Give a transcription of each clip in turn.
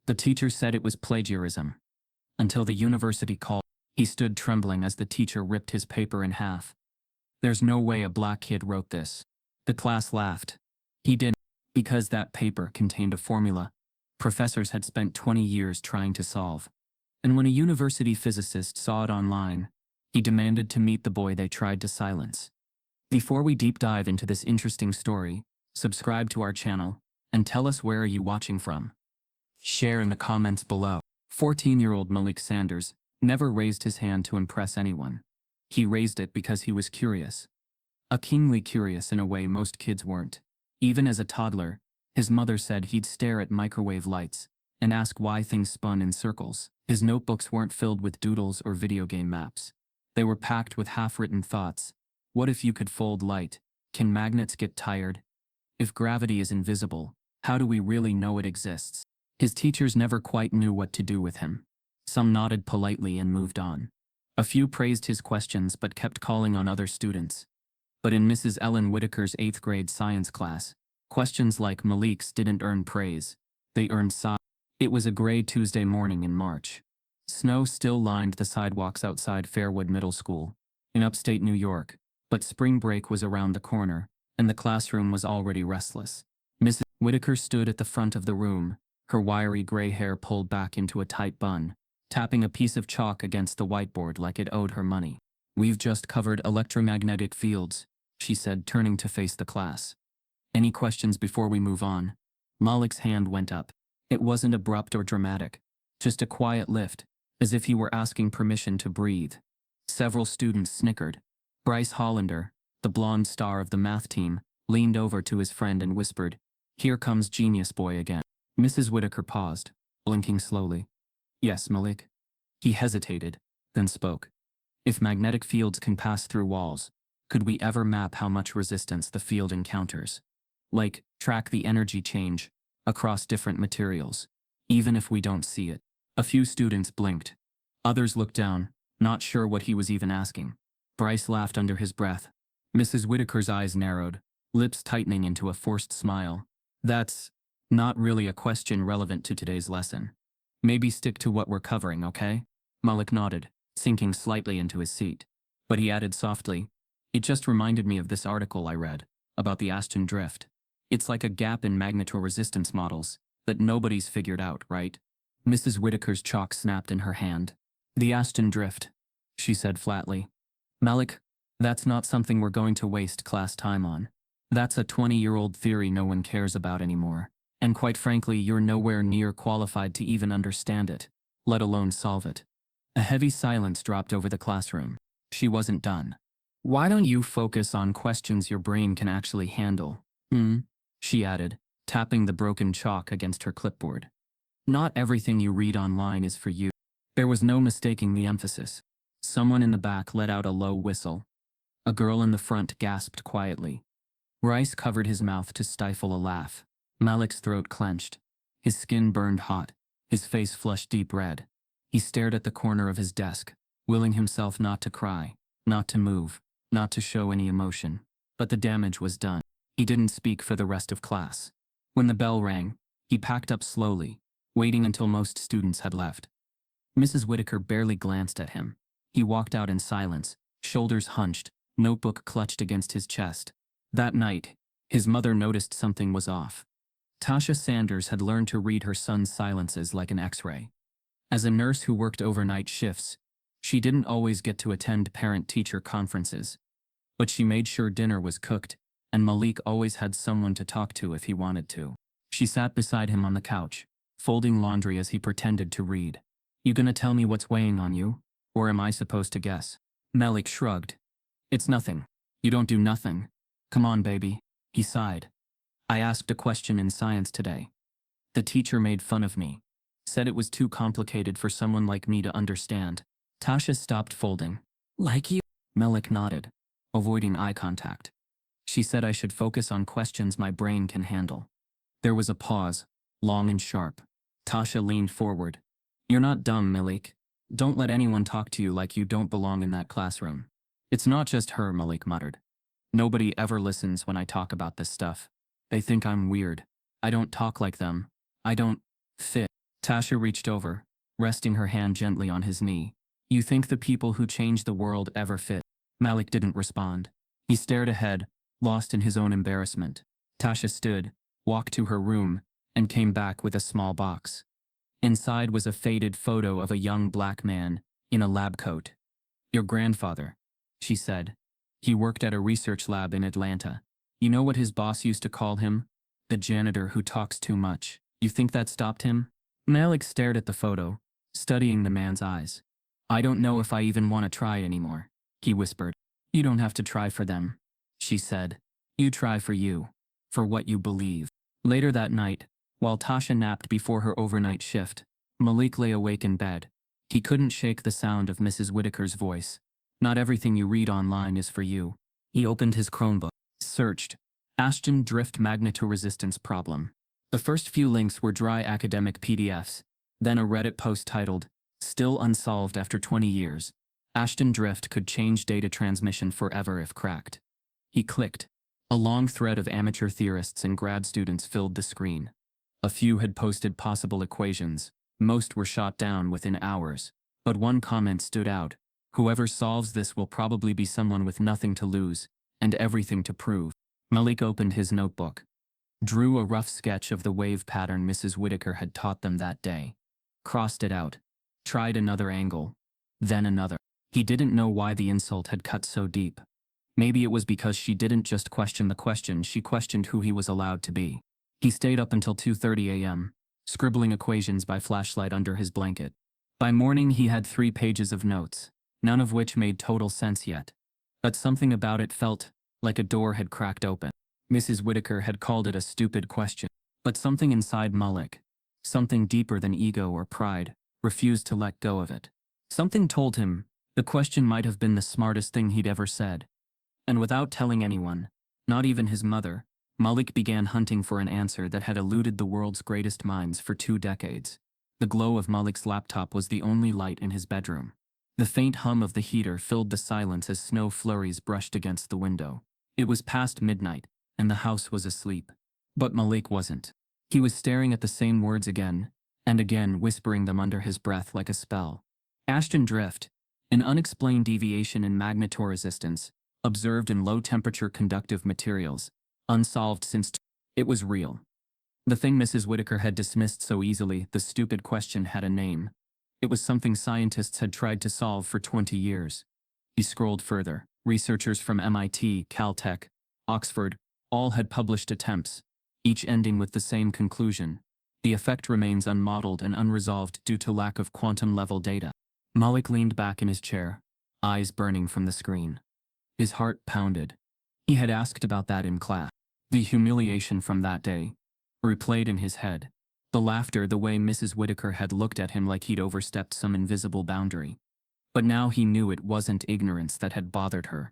The teacher said it was plagiarism. Until the university called, he stood trembling as the teacher ripped his paper in half. There's no way a black kid wrote this. The class laughed. He didn't, because that paper contained a formula professors had spent 20 years trying to solve. And when a university physicist saw it online, he demanded to meet the boy they tried to silence. Before we deep dive into this interesting story, subscribe to our channel, and tell us where are you watching from. Share in the comments below. 14-year-old Malik Sanders never raised his hand to impress anyone. He raised it because he was curious. A keenly curious in a way most kids weren't. Even as a toddler, his mother said he'd stare at microwave lights and ask why things spun in circles. His notebooks weren't filled with doodles or video game maps. They were packed with half-written thoughts. What if you could fold light? Can magnets get tired? If gravity is invisible, how do we really know it exists? His teachers never quite knew what to do with him. Some nodded politely and moved on. A few praised his questions but kept calling on other students. But in Mrs. Ellen Whitaker's 8th grade science class, questions like Malik's didn't earn praise. They earned silence. It was a gray Tuesday morning in March. Snow still lined the sidewalks outside Fairwood Middle School, in upstate New York, but spring break was around the corner, and the classroom was already restless. Mrs. Whitaker stood at the front of the room, her wiry gray hair pulled back into a tight bun, tapping a piece of chalk against the whiteboard like it owed her money. "We've just covered electromagnetic fields," she said, turning to face the class. "Any questions before we move on?" Malik's hand went up. It wasn't abrupt or dramatic, just a quiet lift, as if he were asking permission to breathe. Several students snickered. Bryce Hollander, the blonde star of the math team, leaned over to his friend and whispered, "Here comes Genius Boy again." Mrs. Whitaker paused, blinking slowly. "Yes, Malik." He hesitated, then spoke. "If magnetic fields can pass through walls, could we ever map how much resistance the field encounters? Like, track the energy change across different materials, even if we don't see it?" A few students blinked. Others looked down, not sure what he was even asking. Bryce laughed under his breath. Mrs. Whitaker's eyes narrowed, lips tightening into a forced smile. "That's not really a question relevant to today's lesson. Maybe stick to what we're covering, okay?" Malik nodded, sinking slightly into his seat. But he added softly, "It just reminded me of this article I read about the Ashton drift. It's like a gap in magnetoresistance models that nobody's figured out, right?" Mrs. Whitaker's chalk snapped in her hand. "The Ashton drift," she said flatly. "Malik, that's not something we're going to waste class time on. That's a 20-year-old theory no one cares about anymore. And quite frankly, you're nowhere near qualified to even understand it, let alone solve it." A heavy silence dropped over the classroom. She wasn't done. "Why don't you focus on questions your brain can actually handle?" She added, tapping the broken chalk against her clipboard. "Not everything you read online is for you." There was no mistaking the emphasis. Someone in the back let out a low whistle. A girl in the front gasped quietly. Rice covered his mouth to stifle a laugh. Malik's throat clenched. His skin burned hot. His face flushed deep red. He stared at the corner of his desk, willing himself not to cry, not to move, not to show any emotion. But the damage was done. He didn't speak for the rest of class. When the bell rang, he packed up slowly, waiting until most students had left. Mrs. Whitaker barely glanced at him. He walked out in silence, shoulders hunched, notebook clutched against his chest. That night, his mother noticed something was off. Tasha Sanders had learned to read her son's silences like an X-ray. As a nurse who worked overnight shifts, she didn't always get to attend parent-teacher conferences. But she made sure dinner was cooked, and Malik always had someone to talk to if he wanted to. She sat beside him on the couch, folding laundry as he pretended to read. "You gonna tell me what's weighing on you? Or am I supposed to guess?" Malik shrugged. "It's nothing. You don't do nothing. Come on, baby." He sighed. "I asked a question in science today. The teacher made fun of me. Said it was too complicated for someone like me to understand." Tasha stopped folding. "Like you?" Malik nodded, avoiding eye contact. "She said I should focus on questions my brain can handle." There was a pause, long and sharp. Tasha leaned forward. "You're not dumb, Malik. Don't let anyone talk to you like you don't belong in that classroom." "It's not just her," Malik muttered. "Nobody ever listens when I talk about this stuff. They think I'm weird. I don't talk like them. I don't fit." Tasha reached over, resting her hand gently on his knee. You think the people who change the world ever fit? Malik didn't respond. He stared ahead, lost in his own embarrassment. Tasha stood, walked to her room, and came back with a small box. Inside was a faded photo of a young black man in a lab coat. Your grandfather, she said. He worked at a research lab in Atlanta. You know what his boss used to call him? The janitor who talks too much. You think that stopped him? Malik stared at the photo, studying the man's eyes. I don't know if I even want to try anymore, he whispered. You don't have to try for them, she said. You try for you, for what you believe. Later that night, while Tasha napped before her overnight shift, Malik lay awake in bed. He couldn't shake the sound of Mrs. Whitaker's voice. Not everything you read online is for you. He opened his Chromebook, searched, Ashton drift magnetoresistance problem. The first few links were dry academic PDFs, then a Reddit post titled, Still Unsolved After 20 Years. Ashton drift could change data transmission forever if cracked. He clicked. A long thread of amateur theorists and grad students filled the screen. A few had posted possible equations. Most were shot down within hours. But one comment stood out. Whoever solves this will probably be someone with nothing to lose and everything to prove. Malik opened his notebook, drew a rough sketch of the wave pattern Mrs. Whitaker had taught them that day, crossed it out, tried another angle, then another. He didn't know why the insult had cut so deep. Maybe it was because she didn't just question the question, she questioned who he was allowed to be. He stayed up until 2:30 a.m., scribbling equations by flashlight under his blanket. By morning he had 3 pages of notes, none of which made total sense yet. But something about it felt like a door had cracked open. Mrs. Whitaker had called it a stupid question, but something inside Malik, something deeper than ego or pride, refused to let go of it. Something told him the question might have been the smartest thing he'd ever said. And without telling anyone, not even his mother, Malik began hunting for an answer that had eluded the world's greatest minds for 2 decades. The glow of Malik's laptop was the only light in his bedroom. The faint hum of the heater filled the silence as snow flurries brushed against the window. It was past midnight, and the house was asleep. But Malik wasn't. He was staring at the same words again, and again whispering them under his breath like a spell. Ashton drift, an unexplained deviation in magnetoresistance, observed in low-temperature conductive materials, unsolved since it was real. The thing Mrs. Whitaker had dismissed so easily, the stupid question, had a name. It was something scientists had tried to solve for 20 years. He scrolled further. Researchers from MIT, Caltech, Oxford, all had published attempts, each ending with the same conclusion. The effect remains unmodeled and unresolved due to lack of quantum-level data. Malik leaned back in his chair, eyes burning from the screen. His heart pounded. He had asked about that in class. The humiliation from that day replayed in his head. The laughter, the way Mrs. Whitaker had looked at him like he'd overstepped some invisible boundary. But now he knew it wasn't ignorance that had bothered her.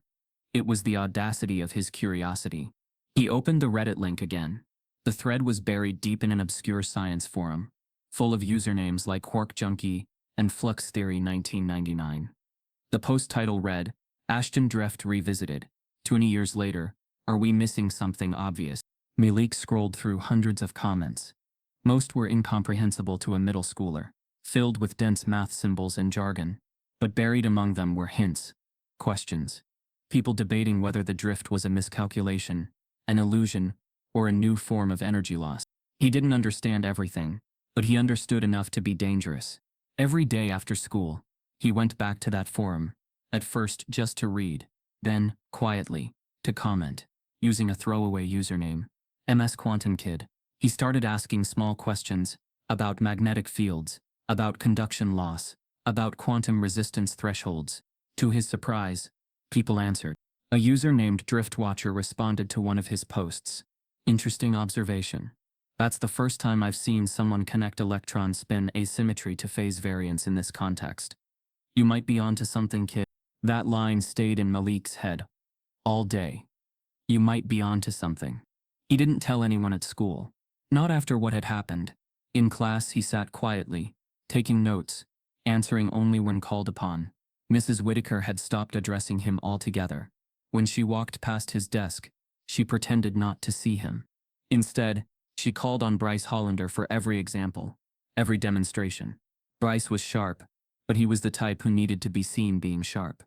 It was the audacity of his curiosity. He opened the Reddit link again. The thread was buried deep in an obscure science forum, full of usernames like Quark Junkie and Flux Theory 1999. The post title read, Ashton Drift Revisited. 20 years later, are we missing something obvious? Malik scrolled through hundreds of comments. Most were incomprehensible to a middle schooler, filled with dense math symbols and jargon. But buried among them were hints, questions. People debating whether the drift was a miscalculation, an illusion, or a new form of energy loss. He didn't understand everything, but he understood enough to be dangerous. Every day after school, he went back to that forum, at first just to read, then, quietly, to comment, using a throwaway username, MS Quantum Kid. He started asking small questions about magnetic fields, about conduction loss, about quantum resistance thresholds. To his surprise, people answered. A user named Driftwatcher responded to one of his posts. Interesting observation. That's the first time I've seen someone connect electron spin asymmetry to phase variance in this context. You might be onto something, kid. That line stayed in Malik's head all day. You might be onto something. He didn't tell anyone at school. Not after what had happened. In class he sat quietly, taking notes, answering only when called upon. Mrs. Whitaker had stopped addressing him altogether. When she walked past his desk, she pretended not to see him. Instead, she called on Bryce Hollander for every example. every demonstration. Bryce was sharp, but he was the type who needed to be seen being sharp.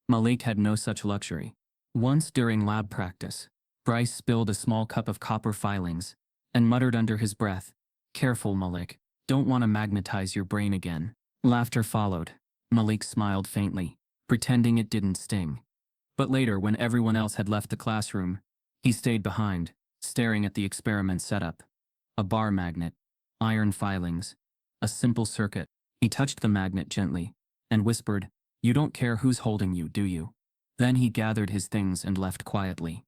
Malik had no such luxury. Once during lab practice, Bryce spilled a small cup of copper filings and muttered under his breath, "Careful, Malik, don't want to magnetize your brain again." Laughter followed. Malik smiled faintly, pretending it didn't sting. But later, when everyone else had left the classroom, he stayed behind, staring at the experiment setup. A bar magnet, iron filings, a simple circuit. He touched the magnet gently and whispered, "You don't care who's holding you, do you?" Then he gathered his things and left quietly.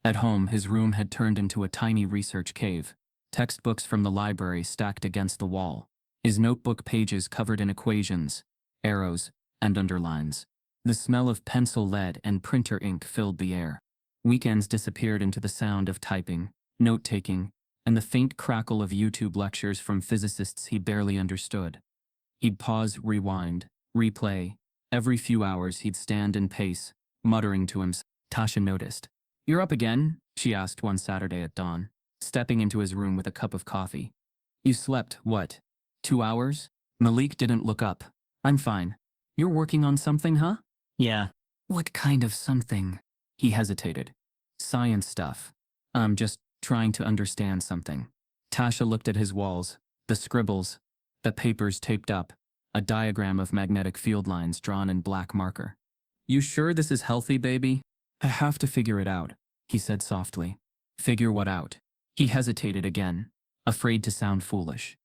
At home, his room had turned into a tiny research cave, textbooks from the library stacked against the wall, his notebook pages covered in equations, arrows, and underlines. The smell of pencil lead and printer ink filled the air. Weekends disappeared into the sound of typing, note-taking, and the faint crackle of YouTube lectures from physicists he barely understood. He'd pause, rewind, replay. Every few hours he'd stand and pace, muttering to himself. Tasha noticed. "You're up again?" she asked one Saturday at dawn, stepping into his room with a cup of coffee. "You slept, what, 2 hours?" Malik didn't look up. "I'm fine. You're working on something, huh?" "Yeah." "What kind of something?" He hesitated. "Science stuff. I'm just trying to understand something." Tasha looked at his walls, the scribbles, the papers taped up, a diagram of magnetic field lines drawn in black marker. "You sure this is healthy, baby?" "I have to figure it out," he said softly. "Figure what out?" He hesitated again, afraid to sound foolish.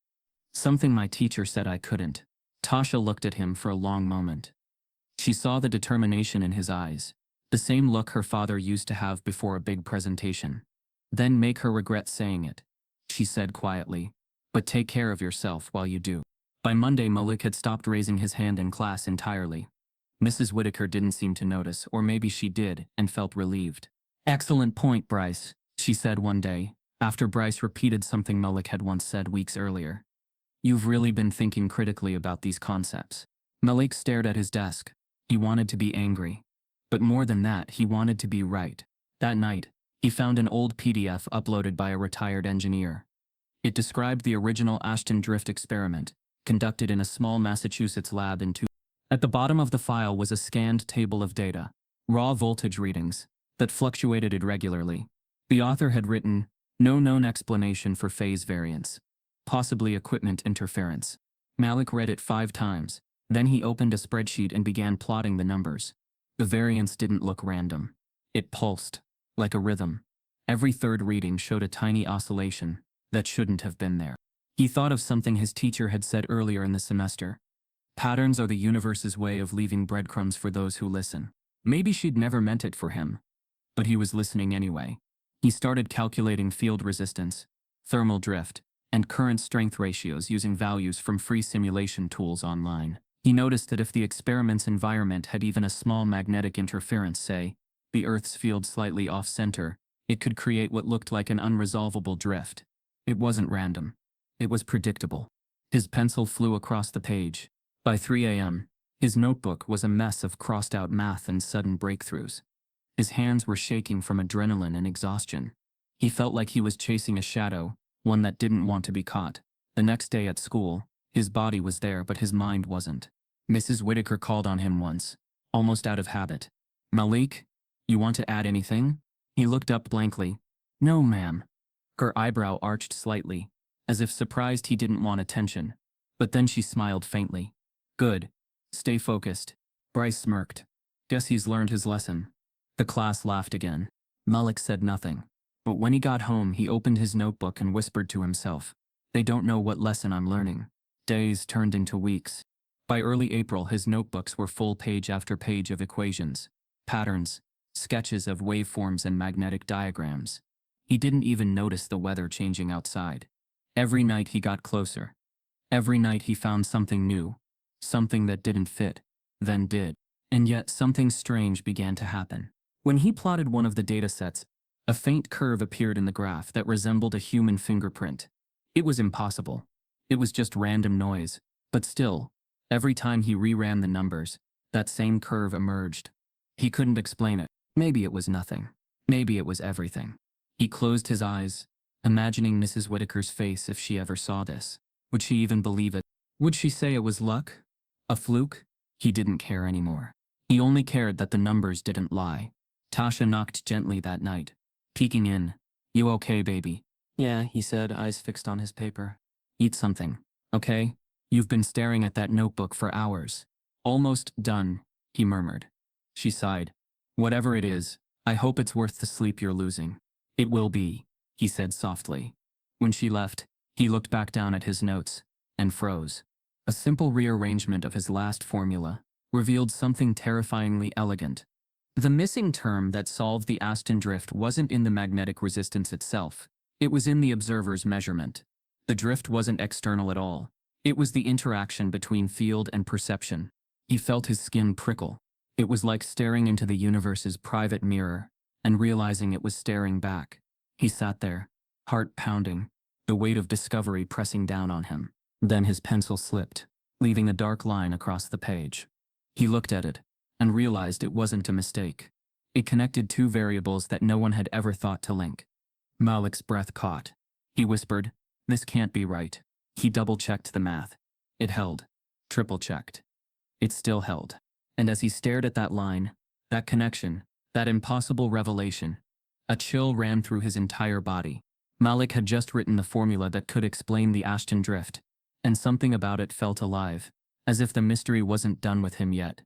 "Something my teacher said I couldn't." Tasha looked at him for a long moment. She saw the determination in his eyes, the same look her father used to have before a big presentation. "Then make her regret saying it," she said quietly, "but take care of yourself while you do." By Monday, Malik had stopped raising his hand in class entirely. Mrs. Whitaker didn't seem to notice, or maybe she did, and felt relieved. "Excellent point, Bryce," she said one day, after Bryce repeated something Malik had once said weeks earlier. "You've really been thinking critically about these concepts." Malik stared at his desk. He wanted to be angry. But more than that, he wanted to be right. That night, he found an old PDF uploaded by a retired engineer. It described the original Ashton drift experiment, conducted in a small Massachusetts lab in two. At the bottom of the file was a scanned table of data, raw voltage readings, that fluctuated irregularly. The author had written, "No known explanation for phase variance. Possibly equipment interference." Malik read it 5 times. Then he opened a spreadsheet and began plotting the numbers. The variance didn't look random. It pulsed, like a rhythm. Every third reading showed a tiny oscillation that shouldn't have been there. He thought of something his teacher had said earlier in the semester. Patterns are the universe's way of leaving breadcrumbs for those who listen. Maybe she'd never meant it for him, but he was listening anyway. He started calculating field resistance, thermal drift, and current strength ratios using values from free simulation tools online. He noticed that if the experiment's environment had even a small magnetic interference, say, the Earth's field slightly off-center, it could create what looked like an unresolvable drift. It wasn't random. It was predictable. His pencil flew across the page. By 3 a.m., his notebook was a mess of crossed-out math and sudden breakthroughs. His hands were shaking from adrenaline and exhaustion. He felt like he was chasing a shadow, one that didn't want to be caught. The next day at school, his body was there but his mind wasn't. Mrs. Whitaker called on him once, almost out of habit. "Malik, you want to add anything?" He looked up blankly. "No, ma'am." Her eyebrow arched slightly, as if surprised he didn't want attention. But then she smiled faintly. "Good. Stay focused." Bryce smirked. "Guess he's learned his lesson." The class laughed again. Malik said nothing. But when he got home, he opened his notebook and whispered to himself, "They don't know what lesson I'm learning." Days turned into weeks. By early April, his notebooks were full page after page of equations, patterns, sketches of waveforms and magnetic diagrams. He didn't even notice the weather changing outside. Every night he got closer. Every night he found something new, something that didn't fit, then did. And yet something strange began to happen. When he plotted one of the datasets, a faint curve appeared in the graph that resembled a human fingerprint. It was impossible. It was just random noise. But still, every time he reran the numbers, that same curve emerged. He couldn't explain it. Maybe it was nothing. Maybe it was everything. He closed his eyes, imagining Mrs. Whitaker's face if she ever saw this. Would she even believe it? Would she say it was luck? A fluke? He didn't care anymore. He only cared that the numbers didn't lie. Tasha knocked gently that night, peeking in. You okay, baby? Yeah, he said, eyes fixed on his paper. Eat something, okay? You've been staring at that notebook for hours. Almost done, he murmured. She sighed. Whatever it is, I hope it's worth the sleep you're losing. It will be, he said softly. When she left, he looked back down at his notes and froze. A simple rearrangement of his last formula revealed something terrifyingly elegant. The missing term that solved the Aston drift wasn't in the magnetic resistance itself. It was in the observer's measurement. The drift wasn't external at all. It was the interaction between field and perception. He felt his skin prickle. It was like staring into the universe's private mirror and realizing it was staring back. He sat there, heart pounding, the weight of discovery pressing down on him. Then his pencil slipped, leaving a dark line across the page. He looked at it and realized it wasn't a mistake. It connected two variables that no one had ever thought to link. Malik's breath caught. He whispered, "This can't be right." He double-checked the math. It held. Triple-checked. It still held. And as he stared at that line, that connection, that impossible revelation, a chill ran through his entire body. Malik had just written the formula that could explain the Ashton drift, and something about it felt alive, as if the mystery wasn't done with him yet.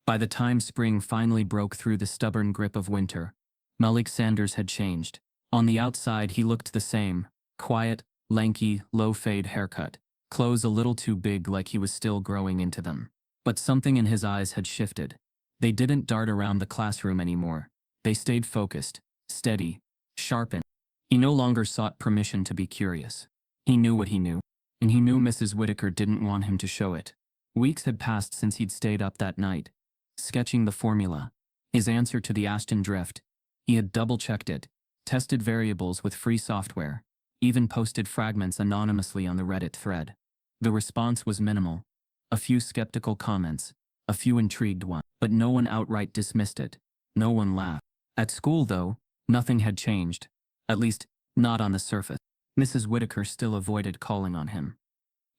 By the time spring finally broke through the stubborn grip of winter, Malik Sanders had changed. On the outside he looked the same, quiet, lanky, low-fade haircut, clothes a little too big like he was still growing into them. But something in his eyes had shifted. They didn't dart around the classroom anymore. They stayed focused, steady, sharpened. He no longer sought permission to be curious. He knew what he knew, and he knew Mrs. Whitaker didn't want him to show it. Weeks had passed since he'd stayed up that night, sketching the formula, his answer to the Ashton drift. He had double-checked it, tested variables with free software, even posted fragments anonymously on the Reddit thread. The response was minimal. A few skeptical comments, a few intrigued ones, but no one outright dismissed it. No one laughed. At school, though, nothing had changed. At least, not on the surface. Mrs. Whitaker still avoided calling on him.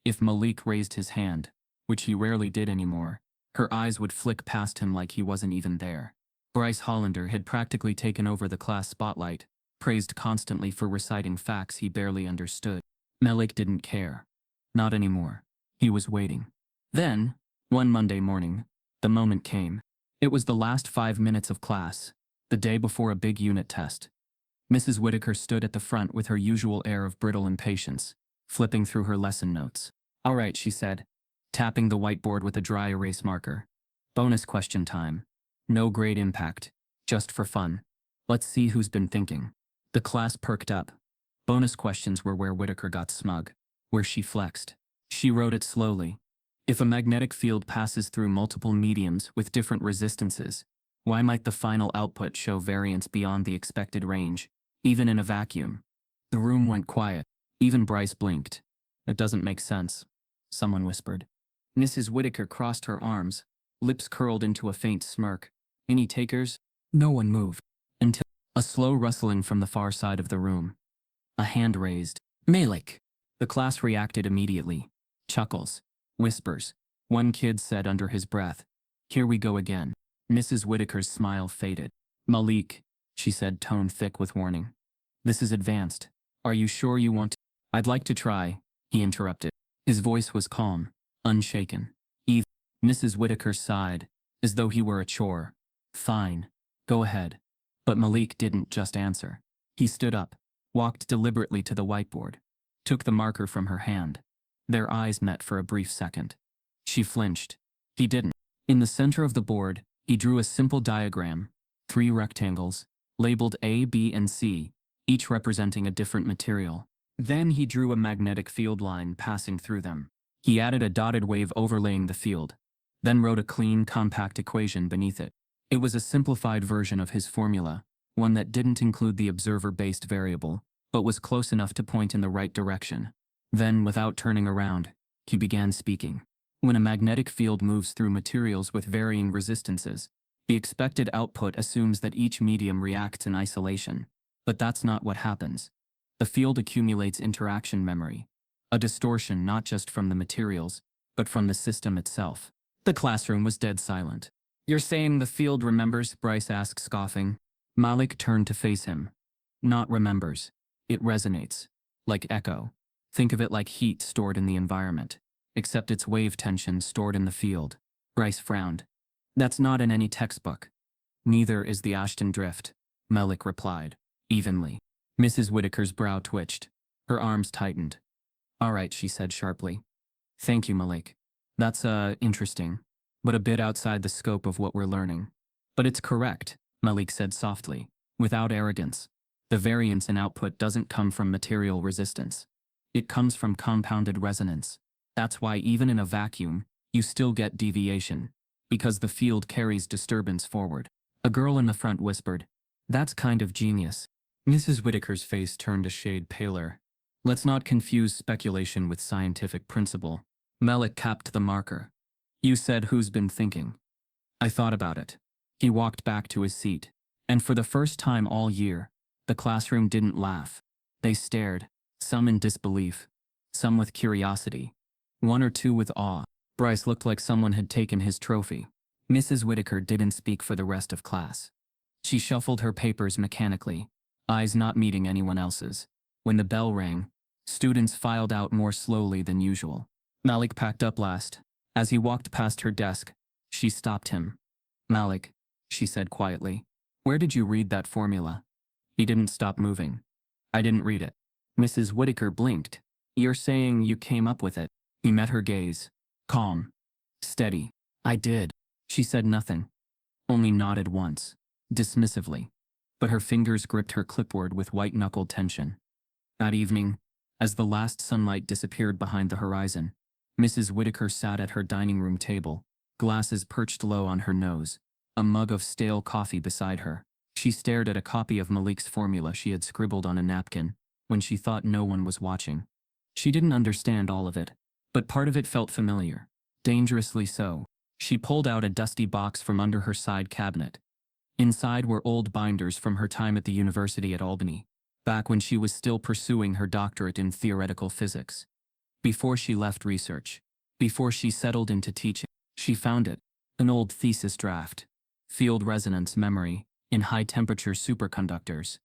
If Malik raised his hand, which he rarely did anymore, her eyes would flick past him like he wasn't even there. Bryce Hollander had practically taken over the class spotlight, praised constantly for reciting facts he barely understood. Malik didn't care. Not anymore. He was waiting. Then, one Monday morning, the moment came. It was the last 5 minutes of class, the day before a big unit test. Mrs. Whitaker stood at the front with her usual air of brittle impatience, flipping through her lesson notes. "All right," she said, tapping the whiteboard with a dry erase marker. "Bonus question time. No grade impact. Just for fun. Let's see who's been thinking." The class perked up. Bonus questions were where Whitaker got smug, where she flexed. She wrote it slowly. If a magnetic field passes through multiple mediums with different resistances, why might the final output show variance beyond the expected range, even in a vacuum? The room went quiet. Even Bryce blinked. "It doesn't make sense," someone whispered. Mrs. Whitaker crossed her arms, lips curled into a faint smirk. "Any takers?" No one moved, until a slow rustling from the far side of the room. A hand raised. "Malik!" The class reacted immediately. Chuckles. Whispers. One kid said under his breath, "Here we go again." Mrs. Whitaker's smile faded. "Malik," she said, tone thick with warning. "This is advanced. Are you sure you want to?" "I'd like to try," he interrupted. His voice was calm, unshaken. Eve. Mrs. Whitaker sighed, as though he were a chore. "Fine. Go ahead." But Malik didn't just answer. He stood up, walked deliberately to the whiteboard, took the marker from her hand. Their eyes met for a brief second. She flinched. He didn't. In the center of the board, he drew a simple diagram, 3 rectangles, labeled A, B, and C, each representing a different material. Then he drew a magnetic field line passing through them. He added a dotted wave overlaying the field, then wrote a clean, compact equation beneath it. It was a simplified version of his formula, one that didn't include the observer-based variable, but was close enough to point in the right direction. Then, without turning around, he began speaking. When a magnetic field moves through materials with varying resistances, the expected output assumes that each medium reacts in isolation. But that's not what happens. The field accumulates interaction memory, A distortion not just from the materials, but from the system itself. The classroom was dead silent. "You're saying the field remembers?" Bryce asked, scoffing. Malik turned to face him. "Not remembers. It resonates. Like echo. Think of it like heat stored in the environment. Except it's wave tension stored in the field." Bryce frowned. "That's not in any textbook." "Neither is the Ashton drift," Malik replied, evenly. Mrs. Whitaker's brow twitched. Her arms tightened. "All right," she said sharply. "Thank you, Malik. That's, interesting. But a bit outside the scope of what we're learning." "But it's correct," Malik said softly, without arrogance. "The variance in output doesn't come from material resistance. It comes from compounded resonance. That's why even in a vacuum, you still get deviation. Because the field carries disturbance forward." A girl in the front whispered, "That's kind of genius." Mrs. Whitaker's face turned a shade paler. "Let's not confuse speculation with scientific principle." Malik capped the marker. "You said who's been thinking." "I thought about it." He walked back to his seat. And for the first time all year, the classroom didn't laugh. They stared, some in disbelief, some with curiosity, one or two with awe. Bryce looked like someone had taken his trophy. Mrs. Whitaker didn't speak for the rest of class. She shuffled her papers mechanically, eyes not meeting anyone else's. When the bell rang, students filed out more slowly than usual. Malik packed up last. As he walked past her desk, she stopped him. "Malik," she said quietly, "where did you read that formula?" He didn't stop moving. "I didn't read it." Mrs. Whitaker blinked. "You're saying you came up with it?" He met her gaze. Calm. Steady. "I did." She said nothing. Only nodded once. Dismissively. But her fingers gripped her clipboard with white-knuckled tension. That evening, as the last sunlight disappeared behind the horizon, Mrs. Whitaker sat at her dining room table, glasses perched low on her nose, a mug of stale coffee beside her. She stared at a copy of Malik's formula she had scribbled on a napkin, when she thought no one was watching. She didn't understand all of it, but part of it felt familiar. Dangerously so. She pulled out a dusty box from under her side cabinet. Inside were old binders from her time at the University at Albany, back when she was still pursuing her doctorate in theoretical physics. Before she left research, before she settled into teaching, she found it, an old thesis draft. Field resonance memory, in high-temperature superconductors.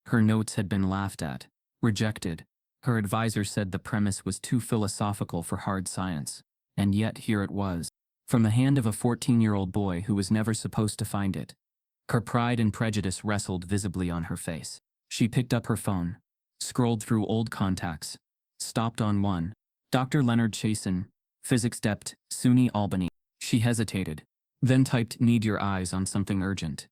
Her notes had been laughed at, rejected. Her advisor said the premise was too philosophical for hard science. And yet here it was, from the hand of a 14-year-old boy who was never supposed to find it. Her pride and prejudice wrestled visibly on her face. She picked up her phone, scrolled through old contacts, stopped on one. Dr. Leonard Chasen, Physics Dept, SUNY Albany. She hesitated, then typed "Need your eyes on something urgent.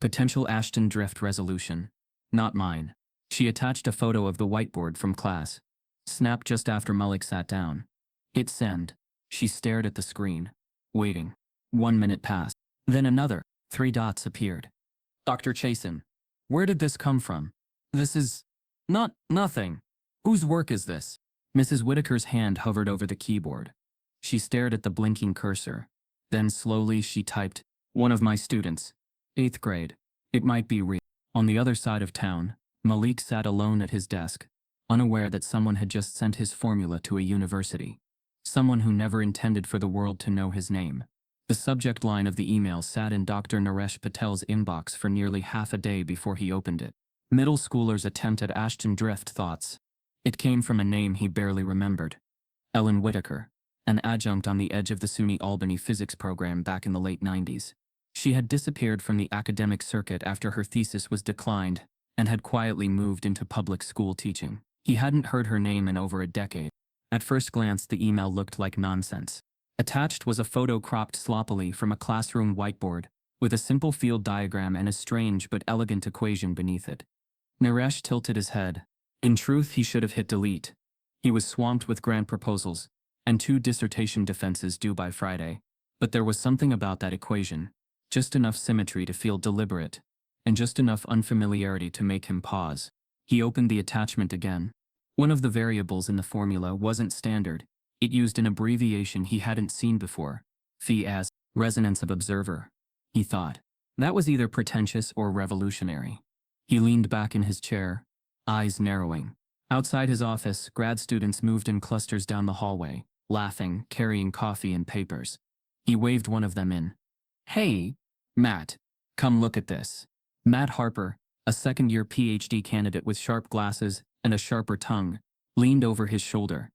Potential Ashton drift resolution. Not mine." She attached a photo of the whiteboard from class. Snapped just after Malik sat down. Hit send. She stared at the screen, waiting. 1 minute passed. Then another. 3 dots appeared. "Dr. Chasen, where did this come from? This is nothing. Whose work is this?" Mrs. Whitaker's hand hovered over the keyboard. She stared at the blinking cursor. Then slowly she typed, "One of my students. 8th grade. It might be real." On the other side of town, Malik sat alone at his desk, unaware that someone had just sent his formula to a university. Someone who never intended for the world to know his name. The subject line of the email sat in Dr. Naresh Patel's inbox for nearly half a day before he opened it. Middle schooler's attempt at Ashton drift thoughts. It came from a name he barely remembered. Ellen Whitaker, an adjunct on the edge of the SUNY Albany physics program back in the late 90s. She had disappeared from the academic circuit after her thesis was declined and had quietly moved into public school teaching. He hadn't heard her name in over a decade. At first glance, the email looked like nonsense. Attached was a photo cropped sloppily from a classroom whiteboard, with a simple field diagram and a strange but elegant equation beneath it. Naresh tilted his head. In truth, he should have hit delete. He was swamped with grant proposals, and 2 dissertation defenses due by Friday. But there was something about that equation, just enough symmetry to feel deliberate, and just enough unfamiliarity to make him pause. He opened the attachment again. One of the variables in the formula wasn't standard. It used an abbreviation he hadn't seen before. Phi as resonance of observer. He thought. That was either pretentious or revolutionary. He leaned back in his chair, eyes narrowing. Outside his office, grad students moved in clusters down the hallway, laughing, carrying coffee and papers. He waved one of them in. Hey, Matt, come look at this. Matt Harper, a second-year PhD candidate with sharp glasses and a sharper tongue, leaned over his shoulder.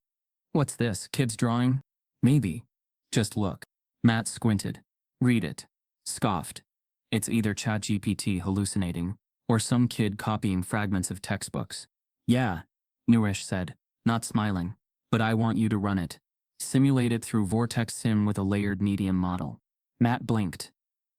What's this, kid's drawing? Maybe. Just look. Matt squinted. Read it. Scoffed. It's either ChatGPT hallucinating, or some kid copying fragments of textbooks. Yeah, Naresh said, not smiling. But I want you to run it. Simulate it through Vortex Sim with a layered medium model. Matt blinked.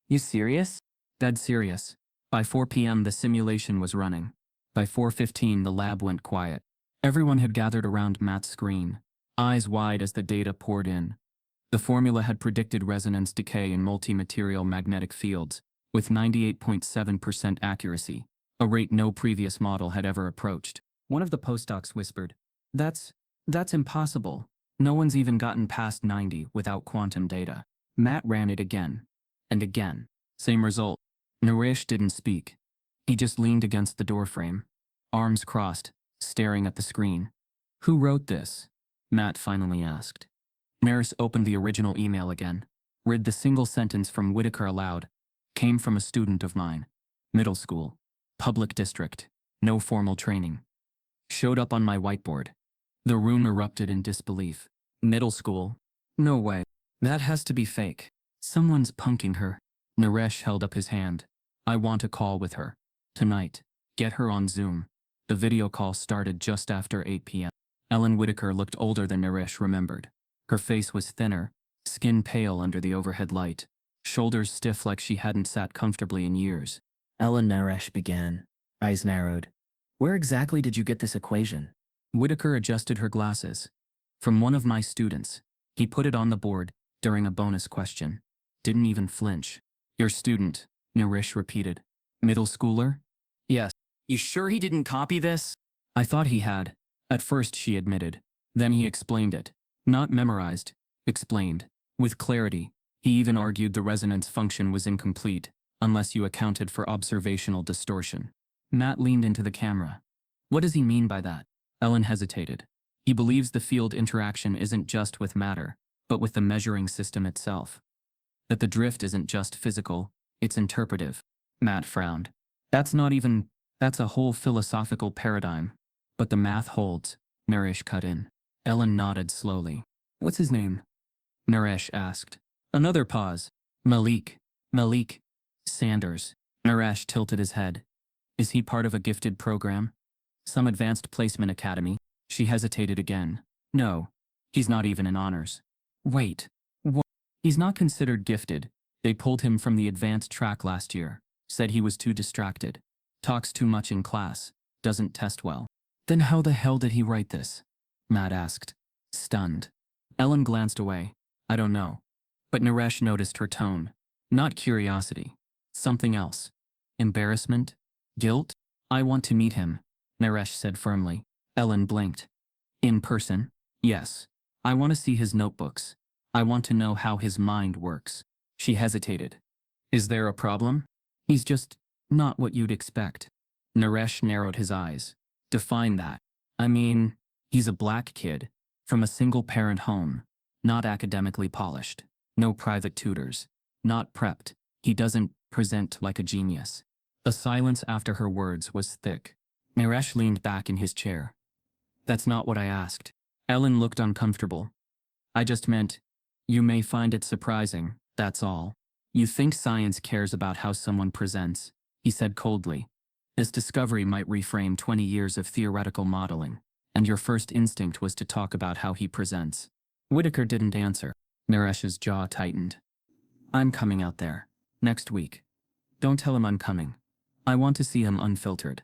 You serious? Dead serious. By 4 p.m. the simulation was running. By 4:15 the lab went quiet. Everyone had gathered around Matt's screen, eyes wide as the data poured in. The formula had predicted resonance decay in multi-material magnetic fields, with 98.7% accuracy, a rate no previous model had ever approached. One of the postdocs whispered, That's impossible. No one's even gotten past 90 without quantum data. Matt ran it again. And again. Same result. Naresh didn't speak. He just leaned against the doorframe, arms crossed, staring at the screen. Who wrote this? Matt finally asked. Maris opened the original email again, read the single sentence from Whitaker aloud. Came from a student of mine. Middle school. Public district. No formal training. Showed up on my whiteboard. The room erupted in disbelief. Middle school? No way. That has to be fake. Someone's punking her. Naresh held up his hand. I want a call with her. Tonight. Get her on Zoom. The video call started just after 8 p.m. Ellen Whitaker looked older than Naresh remembered. Her face was thinner, skin pale under the overhead light, shoulders stiff like she hadn't sat comfortably in years. Ellen, Naresh began, eyes narrowed. Where exactly did you get this equation? Whitaker adjusted her glasses. From one of my students. He put it on the board during a bonus question. Didn't even flinch. Your student, Naresh repeated. Middle schooler? Yes. You sure he didn't copy this? I thought he had. At first, she admitted. Then he explained it. Not memorized. Explained. With clarity. He even argued the resonance function was incomplete, unless you accounted for observational distortion. Matt leaned into the camera. What does he mean by that? Ellen hesitated. He believes the field interaction isn't just with matter, but with the measuring system itself. That the drift isn't just physical, it's interpretive. Matt frowned. That's a whole philosophical paradigm. But the math holds, Naresh cut in. Ellen nodded slowly. What's his name? Naresh asked. Another pause. Malik. Sanders. Naresh tilted his head. Is he part of a gifted program? Some advanced placement academy? She hesitated again. No. He's not even in honors. Wait. What? He's not considered gifted. They pulled him from the advanced track last year. Said he was too distracted. Talks too much in class. Doesn't test well. Then how the hell did he write this? Matt asked. Stunned. Ellen glanced away. I don't know. But Naresh noticed her tone. Not curiosity. Something else. Embarrassment? Guilt? I want to meet him, Naresh said firmly. Ellen blinked. In person? Yes. I want to see his notebooks. I want to know how his mind works. She hesitated. Is there a problem? He's just not what you'd expect. Naresh narrowed his eyes. Define that. I mean, he's a black kid, from a single-parent home, not academically polished, no private tutors, not prepped. He doesn't present like a genius. The silence after her words was thick. Naresh leaned back in his chair. That's not what I asked. Ellen looked uncomfortable. I just meant, you may find it surprising, that's all. You think science cares about how someone presents, he said coldly. This discovery might reframe 20 years of theoretical modeling, and your first instinct was to talk about how he presents. Whitaker didn't answer. Naresh's jaw tightened. I'm coming out there. Next week. Don't tell him I'm coming. I want to see him unfiltered.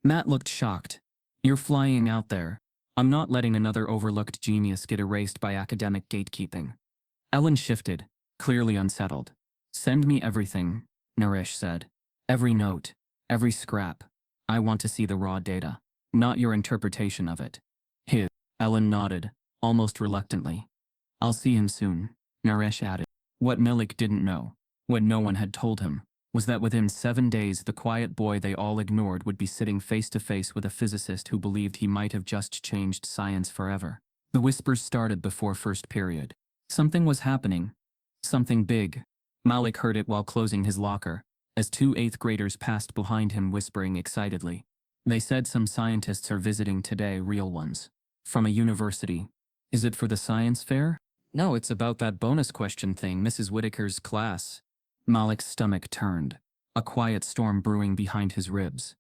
Matt looked shocked. You're flying out there. I'm not letting another overlooked genius get erased by academic gatekeeping. Ellen shifted, clearly unsettled. Send me everything, Naresh said. Every note. Every scrap. I want to see the raw data, not your interpretation of it. His. Ellen nodded, almost reluctantly. I'll see him soon, Naresh added. What Malik didn't know, what no one had told him, was that within 7 days the quiet boy they all ignored would be sitting face to face with a physicist who believed he might have just changed science forever. The whispers started before first period. Something was happening. Something big. Malik heard it while closing his locker, as two 8th graders passed behind him whispering excitedly. They said some scientists are visiting today, real ones. From a university. Is it for the science fair? No, it's about that bonus question thing, Mrs. Whitaker's class. Malik's stomach turned, a quiet storm brewing behind his ribs.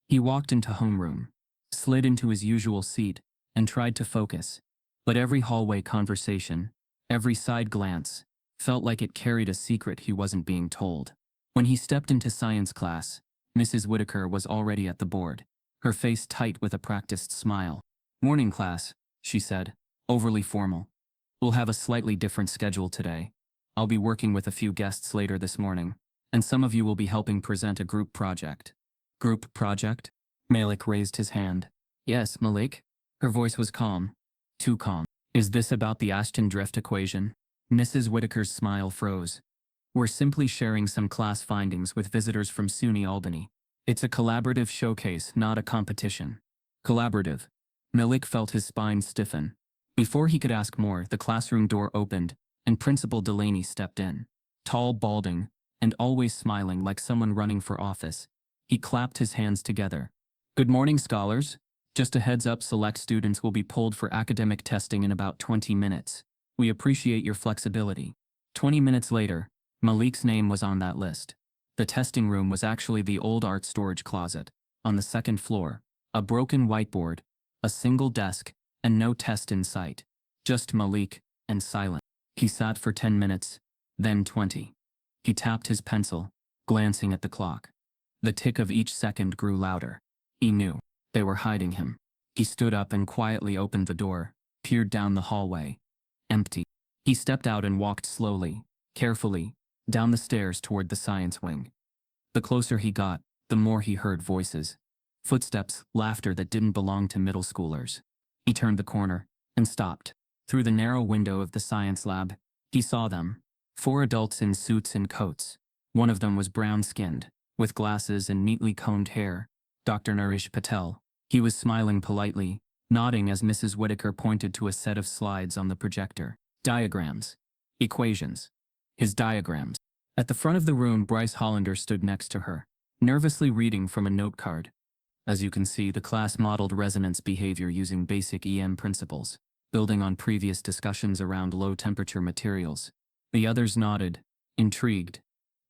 He walked into homeroom, slid into his usual seat, and tried to focus. But every hallway conversation, every side glance, felt like it carried a secret he wasn't being told. When he stepped into science class, Mrs. Whitaker was already at the board, her face tight with a practiced smile. "Morning, class," she said, overly formal. "We'll have a slightly different schedule today. I'll be working with a few guests later this morning, and some of you will be helping present a group project." "Group project?" Malik raised his hand. "Yes, Malik." Her voice was calm. Too calm. "Is this about the Ashton drift equation?" Mrs. Whitaker's smile froze. "We're simply sharing some class findings with visitors from SUNY Albany. It's a collaborative showcase, not a competition." Collaborative. Malik felt his spine stiffen. Before he could ask more, the classroom door opened, and Principal Delaney stepped in. Tall, balding, and always smiling like someone running for office. He clapped his hands together. "Good morning, scholars. Just a heads up, select students will be pulled for academic testing in about 20 minutes. We appreciate your flexibility." 20 minutes later, Malik's name was on that list. The testing room was actually the old art storage closet, on the 2nd floor, a broken whiteboard, a single desk, and no test in sight. Just Malik, and silence. He sat for 10 minutes, then 20. He tapped his pencil, glancing at the clock. The tick of each second grew louder. He knew they were hiding him. He stood up and quietly opened the door, peered down the hallway. Empty. He stepped out and walked slowly, carefully, down the stairs toward the science wing. The closer he got, the more he heard voices. Footsteps, laughter that didn't belong to middle schoolers. He turned the corner, and stopped. Through the narrow window of the science lab, he saw them. 4 adults in suits and coats. One of them was brown-skinned, with glasses and neatly combed hair. Dr. Naresh Patel. He was smiling politely, nodding as Mrs. Whitaker pointed to a set of slides on the projector. Diagrams. Equations. His diagrams. At the front of the room, Bryce Hollander stood next to her, nervously reading from a note card. As you can see, the class modeled resonance behavior using basic EM principles, building on previous discussions around low-temperature materials. The others nodded, intrigued.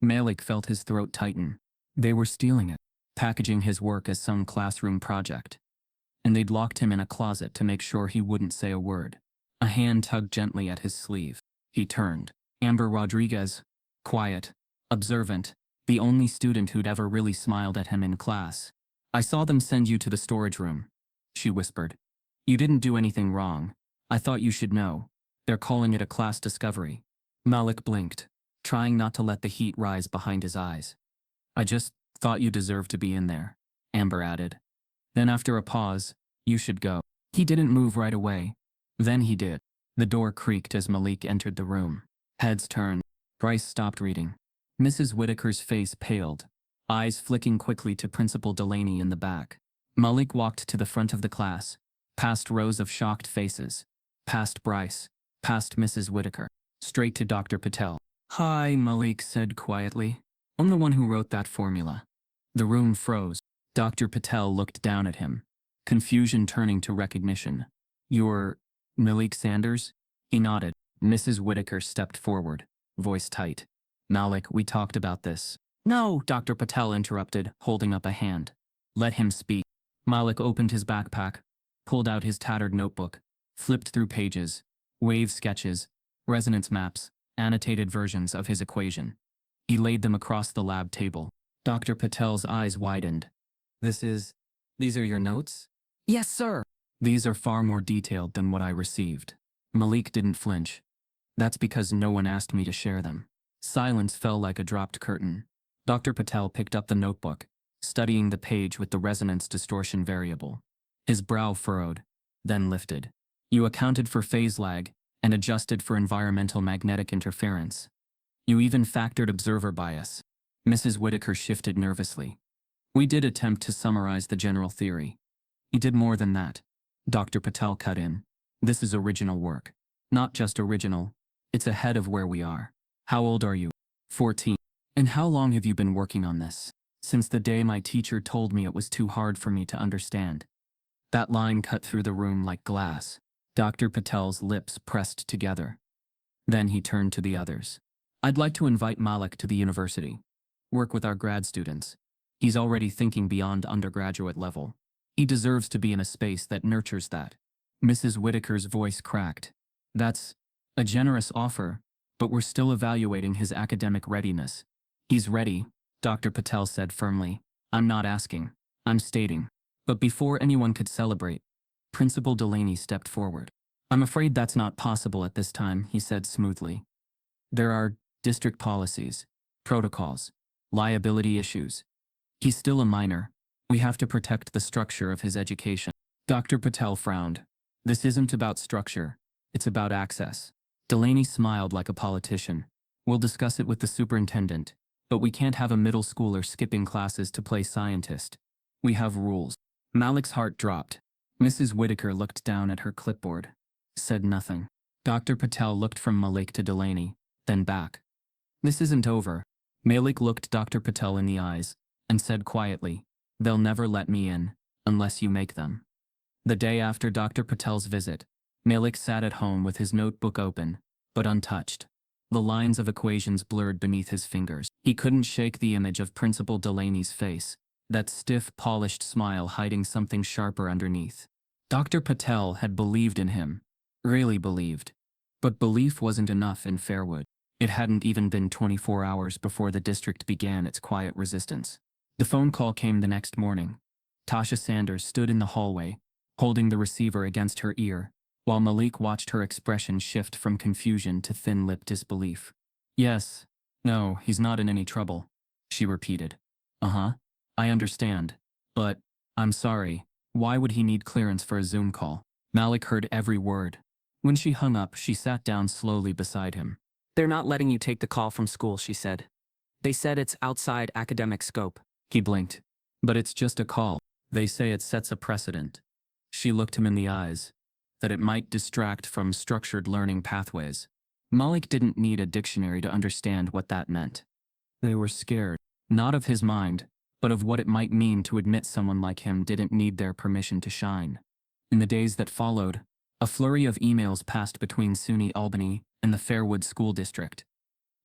Malik felt his throat tighten. They were stealing it, packaging his work as some classroom project. And they'd locked him in a closet to make sure he wouldn't say a word. A hand tugged gently at his sleeve. He turned. Amber Rodriguez. Quiet, observant, the only student who'd ever really smiled at him in class. "I saw them send you to the storage room," she whispered. "You didn't do anything wrong. I thought you should know. They're calling it a class discovery." Malik blinked, trying not to let the heat rise behind his eyes. "I just thought you deserved to be in there," Amber added. Then after a pause, "You should go." He didn't move right away. Then he did. The door creaked as Malik entered the room. Heads turned. Bryce stopped reading. Mrs. Whitaker's face paled, eyes flicking quickly to Principal Delaney in the back. Malik walked to the front of the class, past rows of shocked faces, past Bryce, past Mrs. Whitaker, straight to Dr. Patel. "Hi," Malik said quietly. "I'm the one who wrote that formula." The room froze. Dr. Patel looked down at him, confusion turning to recognition. "You're Malik Sanders?" He nodded. Mrs. Whitaker stepped forward, voice tight. "Malik, we talked about this." "No," Dr. Patel interrupted, holding up a hand. "Let him speak." Malik opened his backpack, pulled out his tattered notebook, flipped through pages, wave sketches, resonance maps, annotated versions of his equation. He laid them across the lab table. Dr. Patel's eyes widened. These are your notes?" "Yes, sir." "These are far more detailed than what I received." Malik didn't flinch. "That's because no one asked me to share them." Silence fell like a dropped curtain. Dr. Patel picked up the notebook, studying the page with the resonance distortion variable. His brow furrowed, then lifted. "You accounted for phase lag and adjusted for environmental magnetic interference. You even factored observer bias." Mrs. Whitaker shifted nervously. We did attempt to summarize the general theory. He did more than that. Dr. Patel cut in. This is original work. Not just original, it's ahead of where we are. How old are you? 14. And how long have you been working on this? Since the day my teacher told me it was too hard for me to understand. That line cut through the room like glass. Dr. Patel's lips pressed together. Then he turned to the others. I'd like to invite Malik to the university. Work with our grad students. He's already thinking beyond undergraduate level. He deserves to be in a space that nurtures that. Mrs. Whitaker's voice cracked. That's a generous offer, but we're still evaluating his academic readiness. He's ready, Dr. Patel said firmly. I'm not asking, I'm stating. But before anyone could celebrate, Principal Delaney stepped forward. I'm afraid that's not possible at this time, he said smoothly. There are district policies, protocols, liability issues. He's still a minor. We have to protect the structure of his education. Dr. Patel frowned. This isn't about structure, it's about access. Delaney smiled like a politician. We'll discuss it with the superintendent, but we can't have a middle schooler skipping classes to play scientist. We have rules. Malik's heart dropped. Mrs. Whitaker looked down at her clipboard. Said nothing. Dr. Patel looked from Malik to Delaney, then back. This isn't over. Malik looked Dr. Patel in the eyes, and said quietly, they'll never let me in, unless you make them. The day after Dr. Patel's visit, Malik sat at home with his notebook open, but untouched. The lines of equations blurred beneath his fingers. He couldn't shake the image of Principal Delaney's face, that stiff, polished smile hiding something sharper underneath. Dr. Patel had believed in him. Really believed. But belief wasn't enough in Fairwood. It hadn't even been 24 hours before the district began its quiet resistance. The phone call came the next morning. Tasha Sanders stood in the hallway, holding the receiver against her ear, while Malik watched her expression shift from confusion to thin-lipped disbelief. Yes. No, he's not in any trouble, she repeated. Uh-huh. I understand. But, I'm sorry, why would he need clearance for a Zoom call? Malik heard every word. When she hung up, she sat down slowly beside him. They're not letting you take the call from school, she said. They said it's outside academic scope. He blinked. But it's just a call. They say it sets a precedent. She looked him in the eyes. That it might distract from structured learning pathways. Malik didn't need a dictionary to understand what that meant. They were scared, not of his mind, but of what it might mean to admit someone like him didn't need their permission to shine. In the days that followed, a flurry of emails passed between SUNY Albany and the Fairwood School District.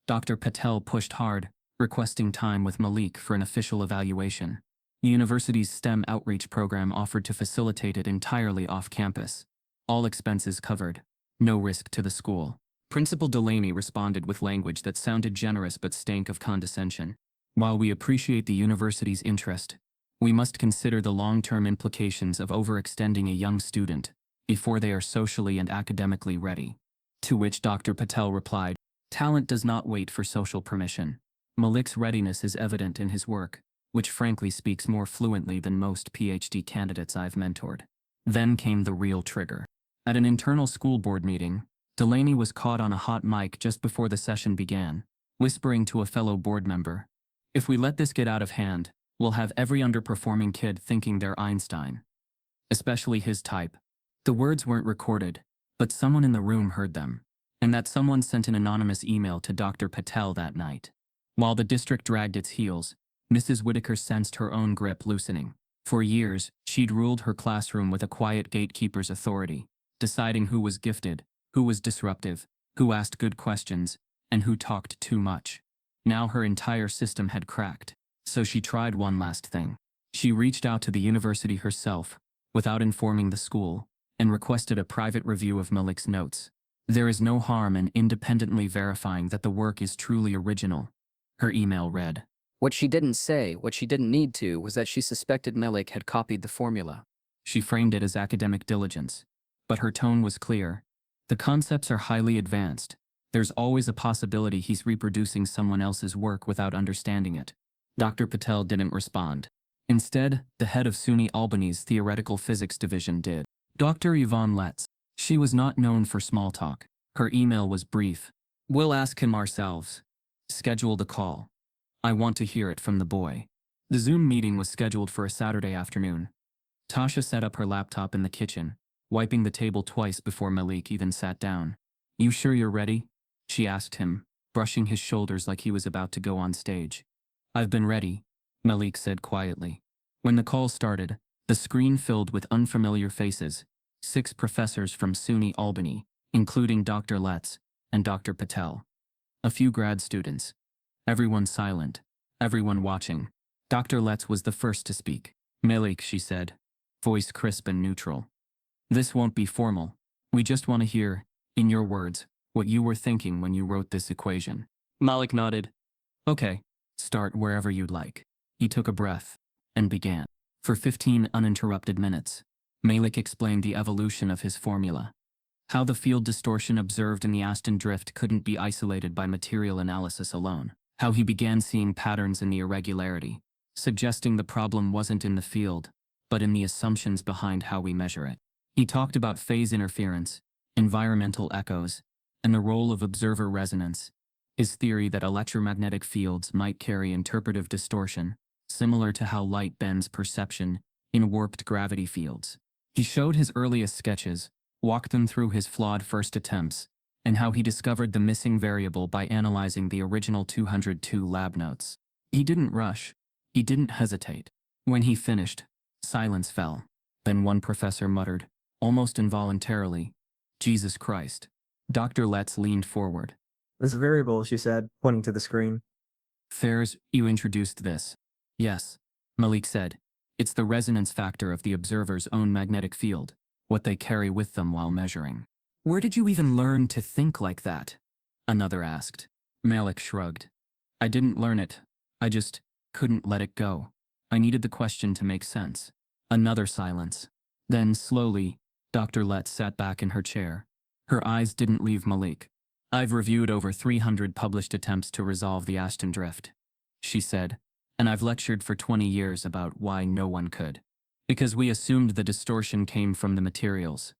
Dr. Patel pushed hard, requesting time with Malik for an official evaluation. The university's STEM outreach program offered to facilitate it entirely off campus. All expenses covered. No risk to the school. Principal Delaney responded with language that sounded generous but stank of condescension. While we appreciate the university's interest, we must consider the long-term implications of overextending a young student before they are socially and academically ready. To which Dr. Patel replied, talent does not wait for social permission. Malik's readiness is evident in his work, which frankly speaks more fluently than most PhD candidates I've mentored. Then came the real trigger. At an internal school board meeting, Delaney was caught on a hot mic just before the session began, whispering to a fellow board member, if we let this get out of hand, we'll have every underperforming kid thinking they're Einstein. Especially his type. The words weren't recorded, but someone in the room heard them, and that someone sent an anonymous email to Dr. Patel that night. While the district dragged its heels, Mrs. Whitaker sensed her own grip loosening. For years, she'd ruled her classroom with a quiet gatekeeper's authority, deciding who was gifted, who was disruptive, who asked good questions, and who talked too much. Now her entire system had cracked, so she tried one last thing. She reached out to the university herself, without informing the school, and requested a private review of Malik's notes. There is no harm in independently verifying that the work is truly original. Her email read. What she didn't say, what she didn't need to, was that she suspected Malik had copied the formula. She framed it as academic diligence. But her tone was clear. The concepts are highly advanced. There's always a possibility he's reproducing someone else's work without understanding it. Dr. Patel didn't respond. Instead, the head of SUNY Albany's theoretical physics division did. Dr. Yvonne Letts. She was not known for small talk. Her email was brief. We'll ask him ourselves. Schedule the call. I want to hear it from the boy. The Zoom meeting was scheduled for a Saturday afternoon. Tasha set up her laptop in the kitchen, wiping the table twice before Malik even sat down. You sure you're ready? She asked him, brushing his shoulders like he was about to go on stage. I've been ready, Malik said quietly. When the call started, the screen filled with unfamiliar faces, 6 professors from SUNY Albany, including Dr. Letts and Dr. Patel. A few grad students. Everyone silent. Everyone watching. Dr. Letts was the first to speak. Malik, she said, voice crisp and neutral. This won't be formal. We just want to hear, in your words, what you were thinking when you wrote this equation. Malik nodded. Okay, start wherever you'd like. He took a breath and began. For 15 uninterrupted minutes, Malik explained the evolution of his formula. How the field distortion observed in the Aston drift couldn't be isolated by material analysis alone. How he began seeing patterns in the irregularity, suggesting the problem wasn't in the field, but in the assumptions behind how we measure it. He talked about phase interference, environmental echoes, and the role of observer resonance. His theory that electromagnetic fields might carry interpretive distortion, similar to how light bends perception in warped gravity fields. He showed his earliest sketches, walked them through his flawed first attempts, and how he discovered the missing variable by analyzing the original 202 lab notes. He didn't rush. He didn't hesitate. When he finished, silence fell. Then one professor muttered, almost involuntarily, Jesus Christ. Dr. Letts leaned forward. This variable, she said, pointing to the screen. Fairs, you introduced this. Yes, Malik said. It's the resonance factor of the observer's own magnetic field, what they carry with them while measuring. Where did you even learn to think like that? Another asked. Malik shrugged. I didn't learn it. I just couldn't let it go. I needed the question to make sense. Another silence. Then, slowly, Dr. Letts sat back in her chair. Her eyes didn't leave Malik. I've reviewed over 300 published attempts to resolve the Aston drift, she said, and I've lectured for 20 years about why no one could. Because we assumed the distortion came from the materials.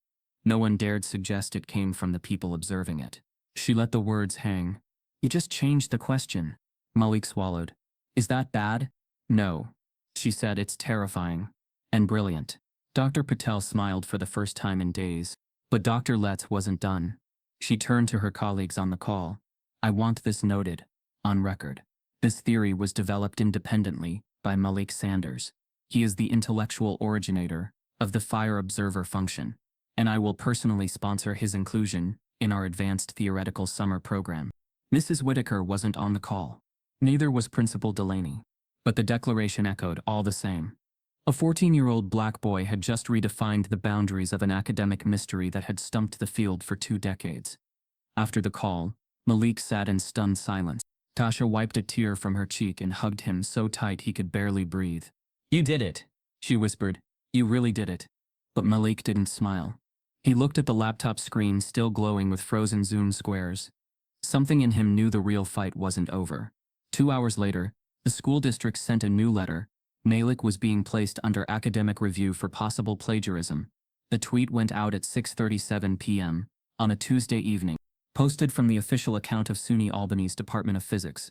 No one dared suggest it came from the people observing it. She let the words hang. You just changed the question. Malik swallowed. Is that bad? No. She said it's terrifying. And brilliant. Dr. Patel smiled for the first time in days. But Dr. Letts wasn't done. She turned to her colleagues on the call. I want this noted, on record. This theory was developed independently by Malik Sanders. He is the intellectual originator of the fire observer function, and I will personally sponsor his inclusion in our advanced theoretical summer program. Mrs. Whitaker wasn't on the call. Neither was Principal Delaney. But the declaration echoed all the same. A 14-year-old black boy had just redefined the boundaries of an academic mystery that had stumped the field for 2 decades. After the call, Malik sat in stunned silence. Tasha wiped a tear from her cheek and hugged him so tight he could barely breathe. You did it, she whispered. You really did it. But Malik didn't smile. He looked at the laptop screen still glowing with frozen Zoom squares. Something in him knew the real fight wasn't over. 2 hours later, the school district sent a new letter. Malik was being placed under academic review for possible plagiarism. The tweet went out at 6:37 p.m. on a Tuesday evening, posted from the official account of SUNY Albany's Department of Physics.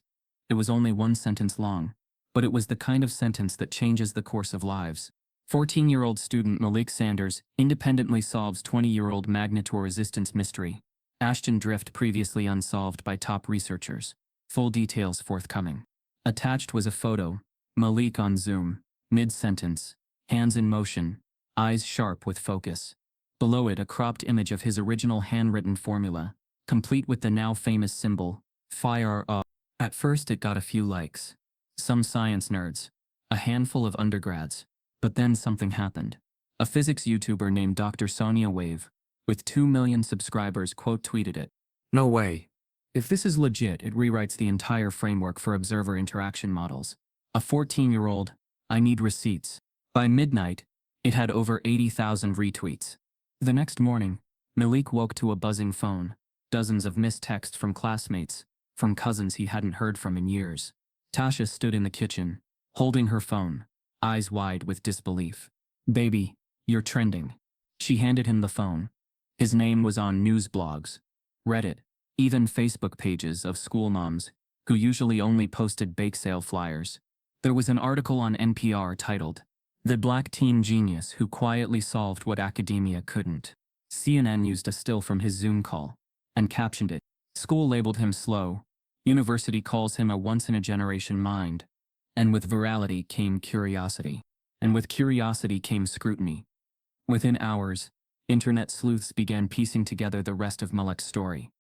It was only 1 sentence long, but it was the kind of sentence that changes the course of lives. 14-year-old student Malik Sanders independently solves 20-year-old magnetor-resistance mystery. Aston drift previously unsolved by top researchers. Full details forthcoming. Attached was a photo. Malik on Zoom, mid-sentence, hands in motion, eyes sharp with focus. Below it a cropped image of his original handwritten formula, complete with the now famous symbol, fire up. At first it got a few likes. Some science nerds. A handful of undergrads. But then something happened. A physics YouTuber named Dr. Sonia Wave, with 2 million subscribers, quote-tweeted it. No way. If this is legit, it rewrites the entire framework for observer interaction models. A 14-year-old, I need receipts. By midnight, it had over 80,000 retweets. The next morning, Malik woke to a buzzing phone, dozens of missed texts from classmates, from cousins he hadn't heard from in years. Tasha stood in the kitchen, holding her phone, eyes wide with disbelief. Baby, you're trending. She handed him the phone. His name was on news blogs, Reddit, even Facebook pages of school moms who usually only posted bake sale flyers. There was an article on NPR titled, "The Black Teen Genius Who Quietly Solved What Academia Couldn't." CNN used a still from his Zoom call and captioned it, "School labeled him slow. University calls him a once-in-a-generation mind." And with virality came curiosity. And with curiosity came scrutiny. Within hours, internet sleuths began piecing together the rest of Malik's story.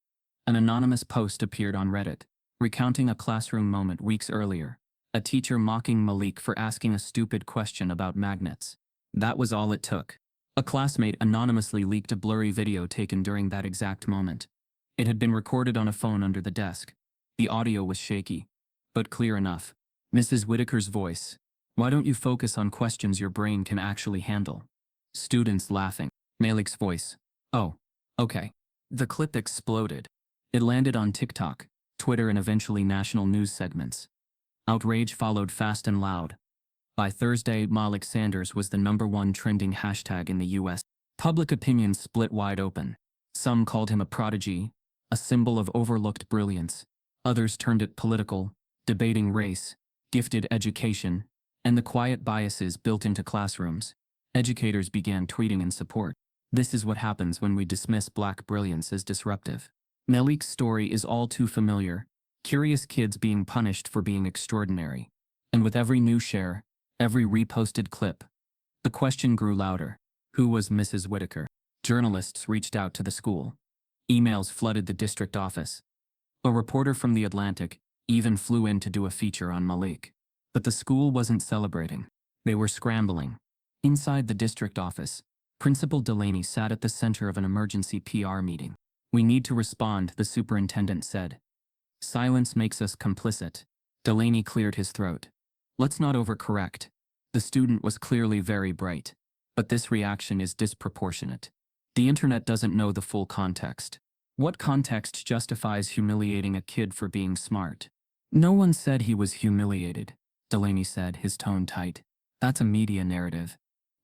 An anonymous post appeared on Reddit, recounting a classroom moment weeks earlier, a teacher mocking Malik for asking a stupid question about magnets. That was all it took. A classmate anonymously leaked a blurry video taken during that exact moment. It had been recorded on a phone under the desk. The audio was shaky, but clear enough. Mrs. Whitaker's voice, "Why don't you focus on questions your brain can actually handle?" Students laughing. Malik's voice, "Oh, okay." The clip exploded. It landed on TikTok, Twitter, and eventually national news segments. Outrage followed fast and loud. By Thursday, Malik Sanders was the #1 trending hashtag in the US. Public opinion split wide open. Some called him a prodigy, a symbol of overlooked brilliance. Others turned it political, debating race, gifted education, and the quiet biases built into classrooms. Educators began tweeting in support. This is what happens when we dismiss black brilliance as disruptive. Malik's story is all too familiar. Curious kids being punished for being extraordinary. And with every new share, every reposted clip, the question grew louder. Who was Mrs. Whitaker? Journalists reached out to the school. Emails flooded the district office. A reporter from The Atlantic even flew in to do a feature on Malik. But the school wasn't celebrating. They were scrambling. Inside the district office, Principal Delaney sat at the center of an emergency PR meeting. "We need to respond," the superintendent said. "Silence makes us complicit." Delaney cleared his throat. "Let's not overcorrect." The student was clearly very bright. But this reaction is disproportionate. The internet doesn't know the full context. What context justifies humiliating a kid for being smart? "No one said he was humiliated," Delaney said, his tone tight. "That's a media narrative."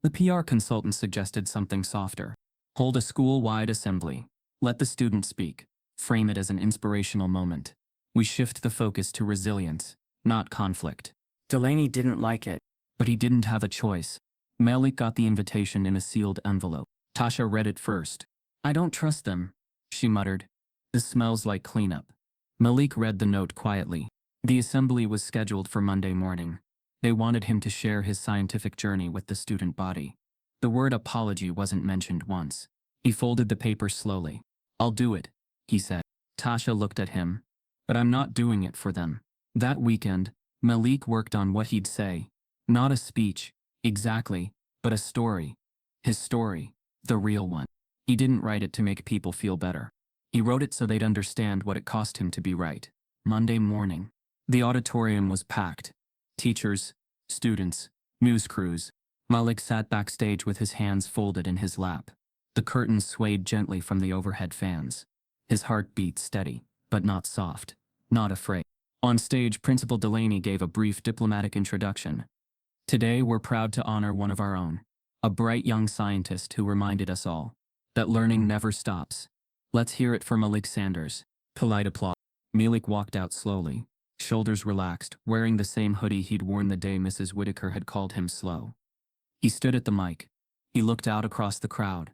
The PR consultant suggested something softer. "Hold a school-wide assembly. Let the student speak. Frame it as an inspirational moment. We shift the focus to resilience, not conflict." Delaney didn't like it, but he didn't have a choice. Malik got the invitation in a sealed envelope. Tasha read it first. "I don't trust them," she muttered. "This smells like cleanup." Malik read the note quietly. The assembly was scheduled for Monday morning. They wanted him to share his scientific journey with the student body. The word apology wasn't mentioned once. He folded the paper slowly. "I'll do it," he said. Tasha looked at him. "But I'm not doing it for them." That weekend, Malik worked on what he'd say. Not a speech, exactly, but a story. His story, the real one. He didn't write it to make people feel better. He wrote it so they'd understand what it cost him to be right. Monday morning. The auditorium was packed. Teachers, students, news crews. Malik sat backstage with his hands folded in his lap. The curtains swayed gently from the overhead fans. His heart beat steady, but not soft, not afraid. On stage, Principal Delaney gave a brief diplomatic introduction. "Today we're proud to honor one of our own, a bright young scientist who reminded us all that learning never stops. Let's hear it for Malik Sanders." Polite applause. Malik walked out slowly, shoulders relaxed, wearing the same hoodie he'd worn the day Mrs. Whitaker had called him slow. He stood at the mic. He looked out across the crowd.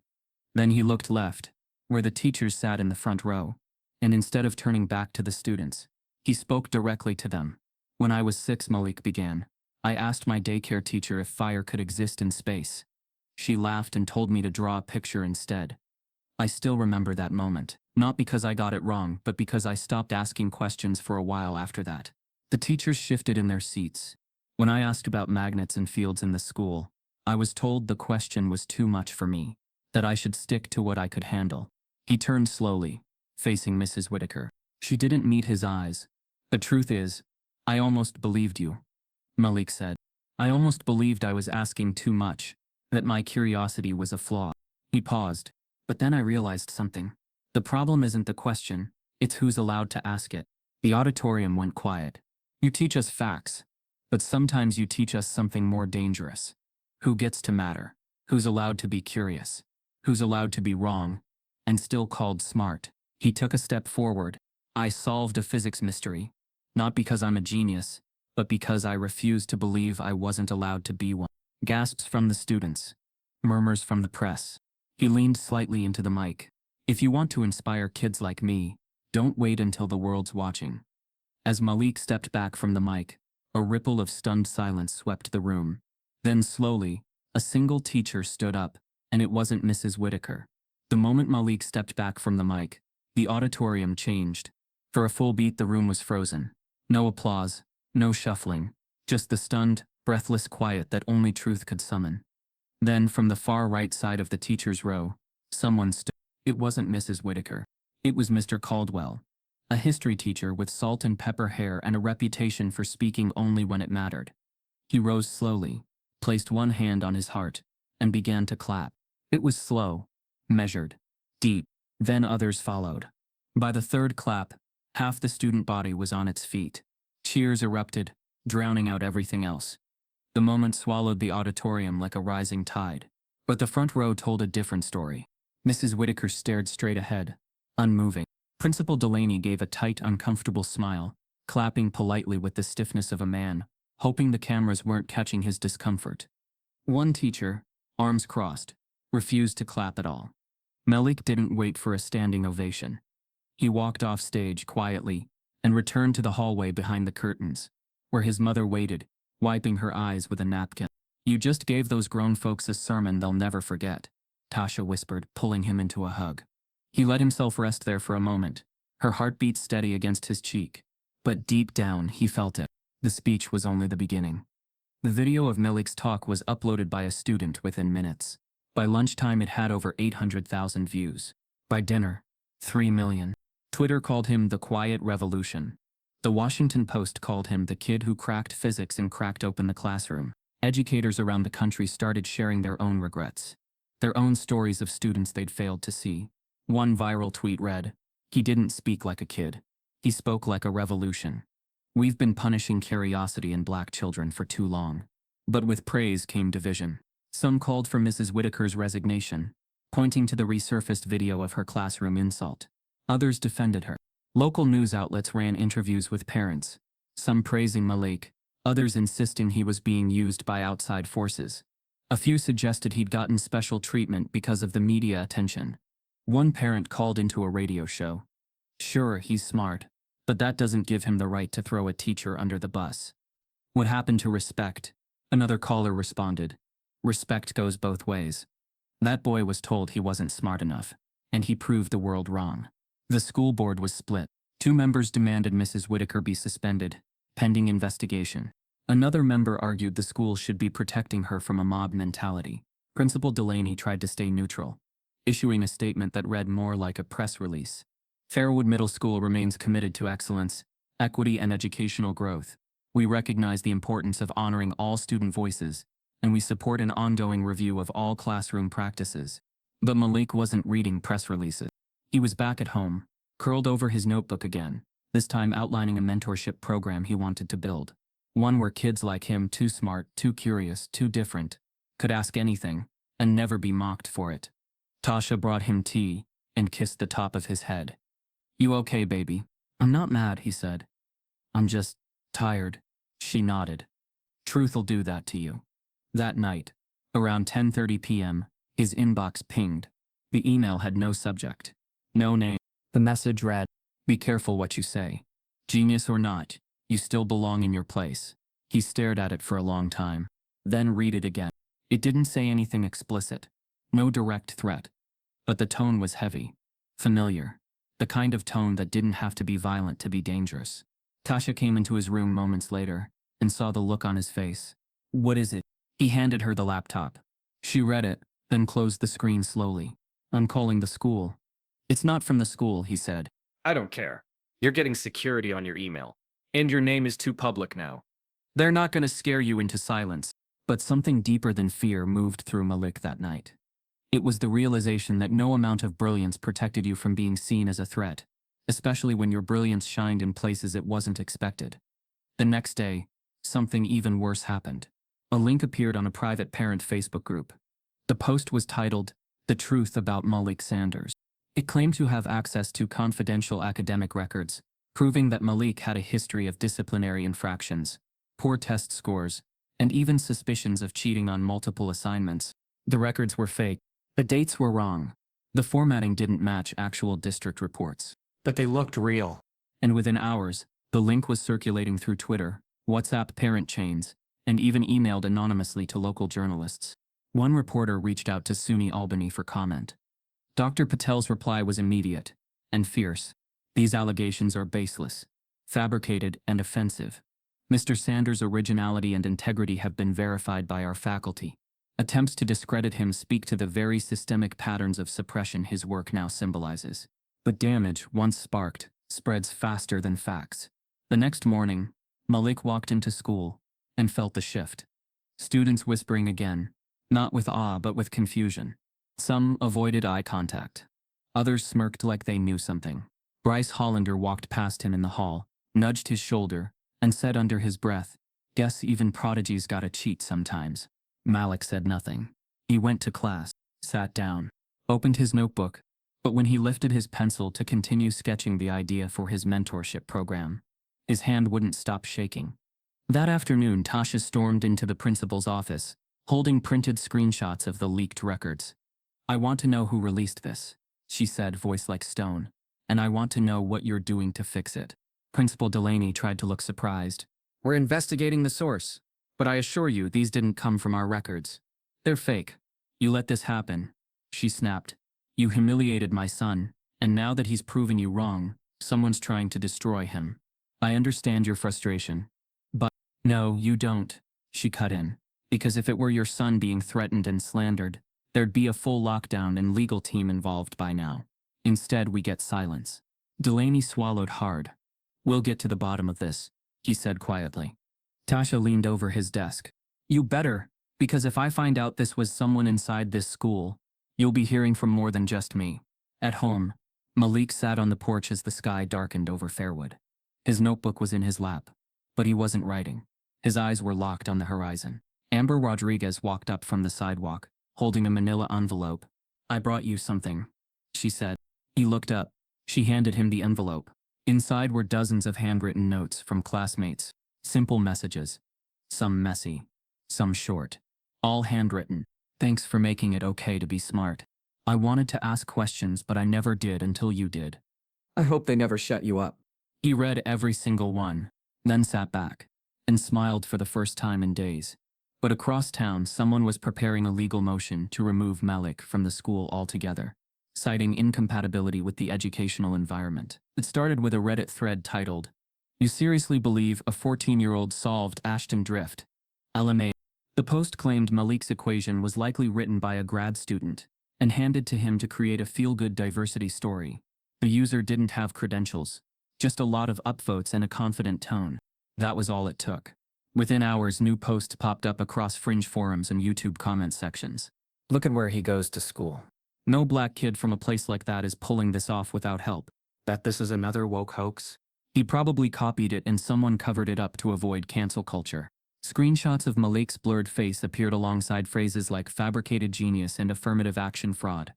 Then he looked left, where the teachers sat in the front row, and instead of turning back to the students, he spoke directly to them. "When I was 6," Malik began, "I asked my daycare teacher if fire could exist in space. She laughed and told me to draw a picture instead. I still remember that moment, not because I got it wrong, but because I stopped asking questions for a while after that." The teachers shifted in their seats. "When I asked about magnets and fields in the school, I was told the question was too much for me, that I should stick to what I could handle." He turned slowly, facing Mrs. Whitaker. She didn't meet his eyes. "The truth is, I almost believed you," Malik said. "I almost believed I was asking too much, that my curiosity was a flaw." He paused. "But then I realized something. The problem isn't the question, it's who's allowed to ask it." The auditorium went quiet. "You teach us facts, but sometimes you teach us something more dangerous. Who gets to matter? Who's allowed to be curious? Who's allowed to be wrong, and still called smart?" He took a step forward. "I solved a physics mystery. Not because I'm a genius, but because I refuse to believe I wasn't allowed to be one. Gasps from the students. Murmurs from the press. He leaned slightly into the mic. If you want to inspire kids like me, don't wait until the world's watching. As Malik stepped back from the mic, a ripple of stunned silence swept the room. Then slowly, a single teacher stood up, and it wasn't Mrs. Whitaker. The moment Malik stepped back from the mic, the auditorium changed. For a full beat the room was frozen. No applause, no shuffling, just the stunned, breathless quiet that only truth could summon. Then from the far right side of the teacher's row, someone stood. It wasn't Mrs. Whitaker. It was Mr. Caldwell, a history teacher with salt and pepper hair and a reputation for speaking only when it mattered. He rose slowly, placed one hand on his heart, and began to clap. It was slow, measured, deep. Then others followed. By the third clap, half the student body was on its feet. Cheers erupted, drowning out everything else. The moment swallowed the auditorium like a rising tide. But the front row told a different story. Mrs. Whitaker stared straight ahead, unmoving. Principal Delaney gave a tight, uncomfortable smile, clapping politely with the stiffness of a man, hoping the cameras weren't catching his discomfort. One teacher, arms crossed, refused to clap at all. Malik didn't wait for a standing ovation. He walked off stage quietly and returned to the hallway behind the curtains, where his mother waited, wiping her eyes with a napkin. "You just gave those grown folks a sermon they'll never forget," Tasha whispered, pulling him into a hug. He let himself rest there for a moment, her heartbeat steady against his cheek. But deep down, he felt it. The speech was only the beginning. The video of Malik's talk was uploaded by a student within minutes. By lunchtime it had over 800,000 views. By dinner, 3 million. Twitter called him the Quiet Revolution. The Washington Post called him the kid who cracked physics and cracked open the classroom. Educators around the country started sharing their own regrets, their own stories of students they'd failed to see. One viral tweet read, "He didn't speak like a kid. He spoke like a revolution. We've been punishing curiosity in black children for too long." But with praise came division. Some called for Mrs. Whitaker's resignation, pointing to the resurfaced video of her classroom insult. Others defended her. Local news outlets ran interviews with parents, some praising Malik, others insisting he was being used by outside forces. A few suggested he'd gotten special treatment because of the media attention. One parent called into a radio show. "Sure, he's smart, but that doesn't give him the right to throw a teacher under the bus." "What happened to respect?" Another caller responded. "Respect goes both ways. That boy was told he wasn't smart enough, and he proved the world wrong." The school board was split. 2 members demanded Mrs. Whitaker be suspended, pending investigation. Another member argued the school should be protecting her from a mob mentality. Principal Delaney tried to stay neutral, issuing a statement that read more like a press release. "Fairwood Middle School remains committed to excellence, equity, and educational growth. We recognize the importance of honoring all student voices, and we support an ongoing review of all classroom practices." But Malik wasn't reading press releases. He was back at home, curled over his notebook again, this time outlining a mentorship program he wanted to build. One where kids like him, too smart, too curious, too different, could ask anything and never be mocked for it. Tasha brought him tea and kissed the top of his head. "You okay, baby?" "I'm not mad," he said. "I'm just tired." She nodded. "Truth'll do that to you." That night, around 10:30 p.m., his inbox pinged. The email had no subject, no name. The message read, "Be careful what you say. Genius or not, you still belong in your place." He stared at it for a long time, then read it again. It didn't say anything explicit, no direct threat, but the tone was heavy, familiar, the kind of tone that didn't have to be violent to be dangerous. Tasha came into his room moments later and saw the look on his face. "What is it?" He handed her the laptop. She read it, then closed the screen slowly. "I'm calling the school." "It's not from the school," he said. I don't care. You're getting security on your email. And your name is too public now. "They're not going to scare you into silence." But something deeper than fear moved through Malik that night. It was the realization that no amount of brilliance protected you from being seen as a threat, especially when your brilliance shined in places it wasn't expected. The next day, something even worse happened. A link appeared on a private parent Facebook group. The post was titled, "The Truth About Malik Sanders." It claimed to have access to confidential academic records, proving that Malik had a history of disciplinary infractions, poor test scores, and even suspicions of cheating on multiple assignments. The records were fake. The dates were wrong. The formatting didn't match actual district reports. But they looked real. And within hours, the link was circulating through Twitter, WhatsApp parent chains, and even emailed anonymously to local journalists. One reporter reached out to SUNY Albany for comment. Dr. Patel's reply was immediate and fierce. These allegations are baseless, fabricated, and offensive. Mr. Sanders' originality and integrity have been verified by our faculty. Attempts to discredit him speak to the very systemic patterns of suppression his work now symbolizes. But damage, once sparked, spreads faster than facts. The next morning, Malik walked into school and felt the shift. Students whispering again, not with awe but with confusion. Some avoided eye contact. Others smirked like they knew something. Bryce Hollander walked past him in the hall, nudged his shoulder, and said under his breath, "Guess even prodigies gotta cheat sometimes." Malik said nothing. He went to class, sat down, opened his notebook, but when he lifted his pencil to continue sketching the idea for his mentorship program, his hand wouldn't stop shaking. That afternoon, Tasha stormed into the principal's office, holding printed screenshots of the leaked records. "I want to know who released this," she said, voice like stone, "and I want to know what you're doing to fix it." Principal Delaney tried to look surprised. "We're investigating the source, but I assure you these didn't come from our records. They're fake. You let this happen," she snapped. "You humiliated my son, and now that he's proven you wrong, someone's trying to destroy him. I understand your frustration. But, no, you don't," she cut in. "Because if it were your son being threatened and slandered, there'd be a full lockdown and legal team involved by now. Instead, we get silence." Delaney swallowed hard. "We'll get to the bottom of this," he said quietly. Tasha leaned over his desk. "You better, because if I find out this was someone inside this school, you'll be hearing from more than just me." At home, Malik sat on the porch as the sky darkened over Fairwood. His notebook was in his lap, but he wasn't writing. His eyes were locked on the horizon. Amber Rodriguez walked up from the sidewalk, holding a manila envelope. "I brought you something," she said. He looked up. She handed him the envelope. Inside were dozens of handwritten notes from classmates. Simple messages. Some messy, some short. All handwritten. "Thanks for making it okay to be smart. I wanted to ask questions but I never did until you did. I hope they never shut you up." He read every single one, then sat back, and smiled for the first time in days. But across town, someone was preparing a legal motion to remove Malik from the school altogether, citing incompatibility with the educational environment. It started with a Reddit thread titled, "You seriously believe a 14-year-old solved Ashton Drift? LMA." The post claimed Malik's equation was likely written by a grad student and handed to him to create a feel-good diversity story. The user didn't have credentials, just a lot of upvotes and a confident tone. That was all it took. Within hours, new posts popped up across fringe forums and YouTube comment sections. "Look at where he goes to school. No black kid from a place like that is pulling this off without help. Bet this is another woke hoax. He probably copied it and someone covered it up to avoid cancel culture." Screenshots of Malik's blurred face appeared alongside phrases like fabricated genius and affirmative action fraud.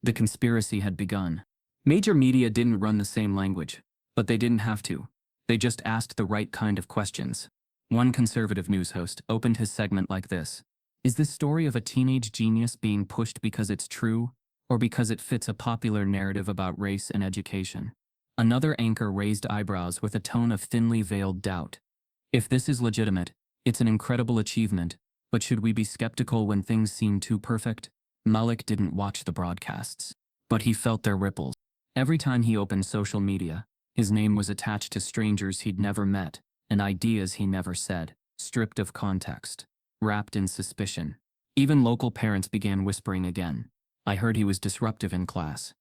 The conspiracy had begun. Major media didn't run the same language, but they didn't have to. They just asked the right kind of questions. One conservative news host opened his segment like this: "Is this story of a teenage genius being pushed because it's true, or because it fits a popular narrative about race and education?" Another anchor raised eyebrows with a tone of thinly veiled doubt. "If this is legitimate, it's an incredible achievement, but should we be skeptical when things seem too perfect?" Malik didn't watch the broadcasts, but he felt their ripples. Every time he opened social media, his name was attached to strangers he'd never met, and ideas he never said, stripped of context, wrapped in suspicion. Even local parents began whispering again. "I heard he was disruptive in class.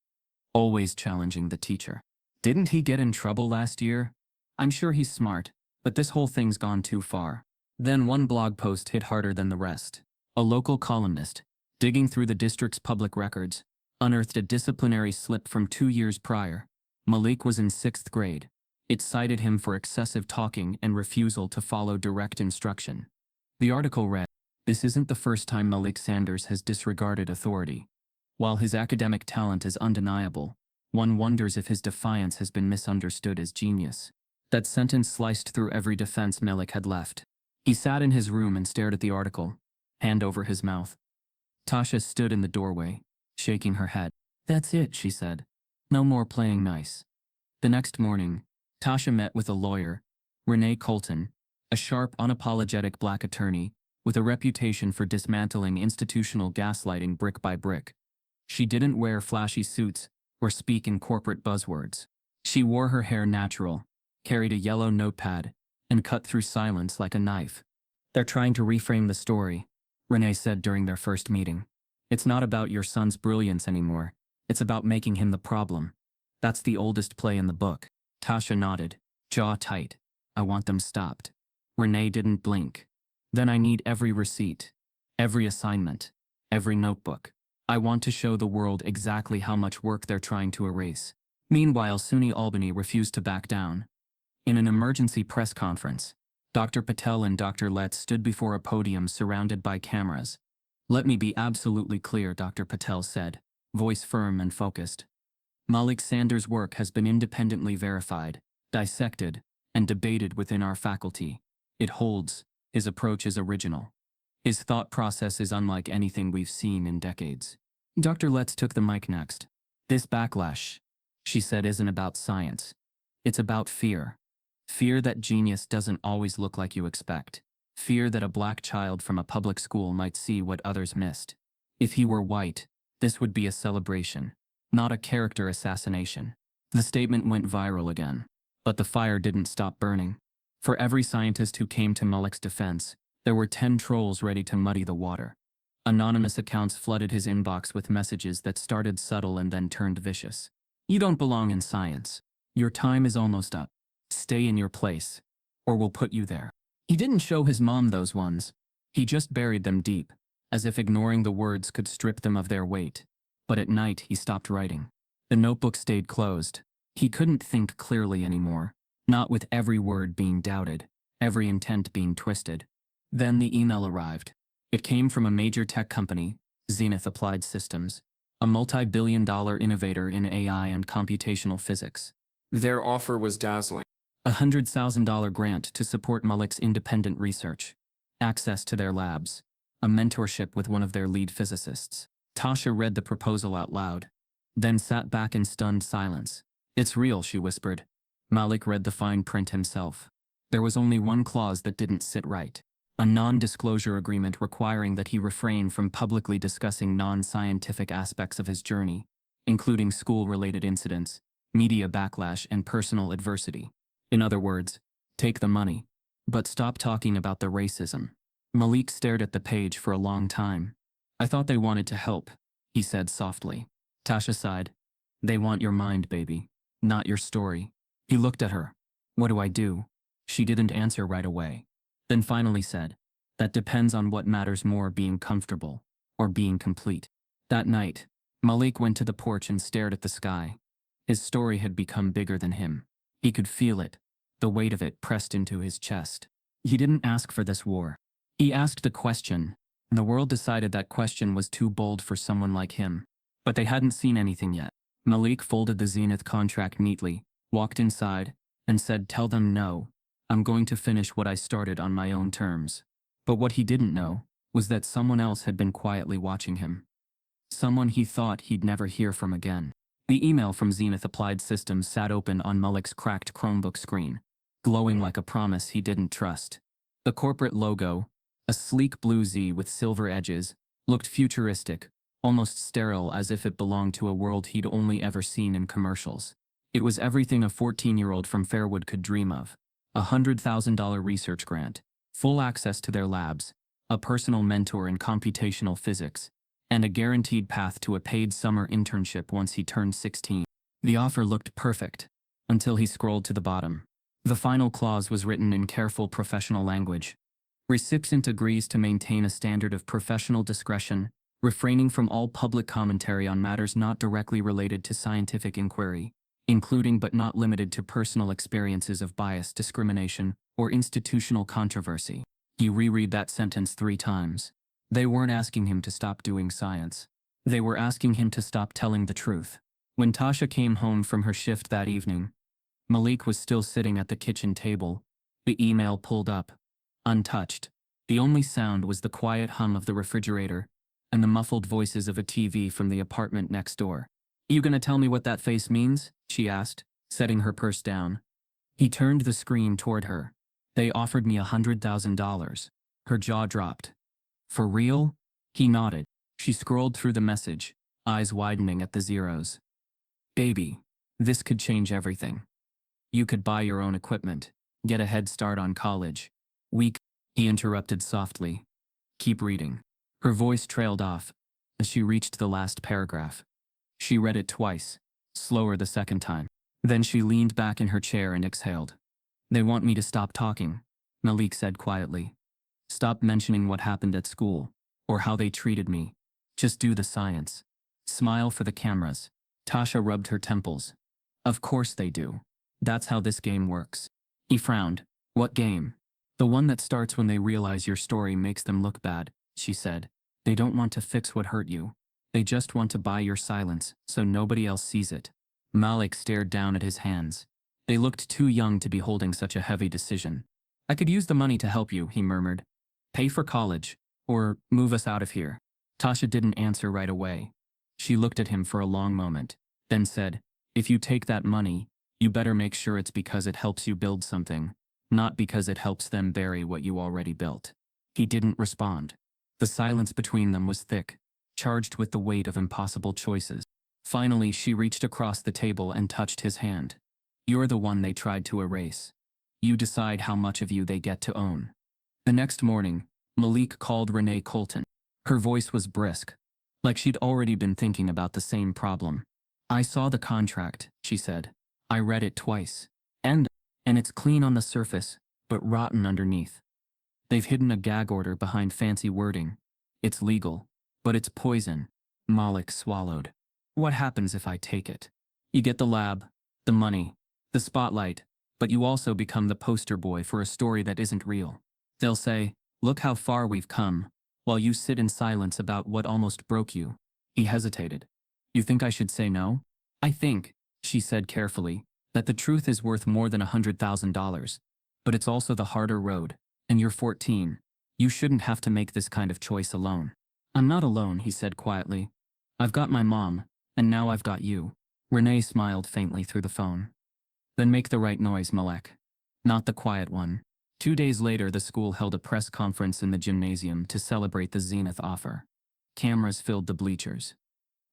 Always challenging the teacher. Didn't he get in trouble last year? I'm sure he's smart, but this whole thing's gone too far." Then one blog post hit harder than the rest. A local columnist, digging through the district's public records, unearthed a disciplinary slip from 2 years prior. Malik was in 6th grade. It cited him for excessive talking and refusal to follow direct instruction. The article read, "This isn't the first time Malik Sanders has disregarded authority. While his academic talent is undeniable, One wonders if his defiance has been misunderstood as genius. That sentence sliced through every defense Malik had left. He sat in his room and stared at the article, hand over his mouth. Tasha stood in the doorway, shaking her head. "That's it," she said. "No more playing nice." The next morning, Tasha met with a lawyer, Renee Colton, a sharp, unapologetic black attorney with a reputation for dismantling institutional gaslighting brick by brick. She didn't wear flashy suits or speak in corporate buzzwords. She wore her hair natural, carried a yellow notepad, and cut through silence like a knife. "They're trying to reframe the story," Renee said during their first meeting. "It's not about your son's brilliance anymore. It's about making him the problem. That's the oldest play in the book." Tasha nodded, jaw tight. "I want them stopped." Renee didn't blink. "Then I need every receipt, every assignment, every notebook. I want to show the world exactly how much work they're trying to erase." Meanwhile, SUNY Albany refused to back down. In an emergency press conference, Dr. Patel and Dr. Letts stood before a podium surrounded by cameras. "Let me be absolutely clear," Dr. Patel said, voice firm and focused. "Malik Sanders' work has been independently verified, dissected, and debated within our faculty. It holds. His approach is original. His thought process is unlike anything we've seen in decades." Dr. Letts took the mic next. "This backlash," she said, "isn't about science. It's about fear. Fear that genius doesn't always look like you expect. Fear that a black child from a public school might see what others missed. If he were white, this would be a celebration, not a character assassination." The statement went viral again, but the fire didn't stop burning. For every scientist who came to Malik's defense, there were 10 trolls ready to muddy the water. Anonymous accounts flooded his inbox with messages that started subtle and then turned vicious. "You don't belong in science. Your time is almost up. Stay in your place, or we'll put you there." He didn't show his mom those ones. He just buried them deep, as if ignoring the words could strip them of their weight. But at night, he stopped writing. The notebook stayed closed. He couldn't think clearly anymore, not with every word being doubted, every intent being twisted. Then the email arrived. It came from a major tech company, Zenith Applied Systems, a multi-billion-dollar innovator in AI and computational physics. Their offer was dazzling. A $100,000 grant to support Malik's independent research, access to their labs, a mentorship with one of their lead physicists. Tasha read the proposal out loud, then sat back in stunned silence. "It's real," she whispered. Malik read the fine print himself. There was only one clause that didn't sit right. A non-disclosure agreement requiring that he refrain from publicly discussing non-scientific aspects of his journey, including school-related incidents, media backlash, and personal adversity. In other words, take the money, but stop talking about the racism. Malik stared at the page for a long time. "I thought they wanted to help," he said softly. Tasha sighed. "They want your mind, baby, not your story." He looked at her. "What do I do?" She didn't answer right away, then finally said, "That depends on what matters more, being comfortable or being complete." That night, Malik went to the porch and stared at the sky. His story had become bigger than him. He could feel it, the weight of it pressed into his chest. He didn't ask for this war. He asked the question, and the world decided that question was too bold for someone like him. But they hadn't seen anything yet. Malik folded the Zenith contract neatly, walked inside, and said, "Tell them no. I'm going to finish what I started on my own terms." But what he didn't know was that someone else had been quietly watching him. Someone he thought he'd never hear from again. The email from Zenith Applied Systems sat open on Malik's cracked Chromebook screen, glowing like a promise he didn't trust. The corporate logo, a sleek blue Z with silver edges, looked futuristic, almost sterile, as if it belonged to a world he'd only ever seen in commercials. It was everything a 14-year-old from Fairwood could dream of. A $100,000 research grant, full access to their labs, a personal mentor in computational physics, and a guaranteed path to a paid summer internship once he turned 16. The offer looked perfect, until he scrolled to the bottom. The final clause was written in careful professional language. Recipient agrees to maintain a standard of professional discretion, refraining from all public commentary on matters not directly related to scientific inquiry, including but not limited to personal experiences of bias, discrimination, or institutional controversy. He reread that sentence 3 times. They weren't asking him to stop doing science. They were asking him to stop telling the truth. When Tasha came home from her shift that evening, Malik was still sitting at the kitchen table, the email pulled up, untouched. The only sound was the quiet hum of the refrigerator and the muffled voices of a TV from the apartment next door. "You gonna tell me what that face means?" she asked, setting her purse down. He turned the screen toward her. "They offered me $100,000. Her jaw dropped. "For real?" He nodded. She scrolled through the message, eyes widening at the zeros. "Baby, this could change everything. You could buy your own equipment, get a head start on college. He interrupted softly. "Keep reading." Her voice trailed off as she reached the last paragraph. She read it twice, slower the second time. Then she leaned back in her chair and exhaled. "They want me to stop talking," Malik said quietly. "Stop mentioning what happened at school, or how they treated me. Just do the science. Smile for the cameras." Tasha rubbed her temples. "Of course they do. That's how this game works." He frowned. "What game?" "The one that starts when they realize your story makes them look bad," she said. "They don't want to fix what hurt you. They just want to buy your silence so nobody else sees it." Malik stared down at his hands. They looked too young to be holding such a heavy decision. "I could use the money to help you," he murmured. "Pay for college, or move us out of here." Tasha didn't answer right away. She looked at him for a long moment, then said, "If you take that money, you better make sure it's because it helps you build something, not because it helps them bury what you already built." He didn't respond. The silence between them was thick, charged with the weight of impossible choices. Finally, she reached across the table and touched his hand. "You're the one they tried to erase. You decide how much of you they get to own." The next morning, Malik called Renee Colton. Her voice was brisk, like she'd already been thinking about the same problem. "I saw the contract," she said. "I read it twice. And it's clean on the surface, but rotten underneath. They've hidden a gag order behind fancy wording. It's legal, but it's poison." Malik swallowed. "What happens if I take it?" "You get the lab, the money, the spotlight, but you also become the poster boy for a story that isn't real. They'll say, 'Look how far we've come,' while you sit in silence about what almost broke you." He hesitated. "You think I should say no?" "I think," she said carefully, "that the truth is worth more than $100,000. But it's also the harder road, and you're 14. You shouldn't have to make this kind of choice alone." "I'm not alone," he said quietly. "I've got my mom, and now I've got you." Renee smiled faintly through the phone. "Then make the right noise, Malik. Not the quiet one." 2 days later, the school held a press conference in the gymnasium to celebrate the Zenith offer. Cameras filled the bleachers.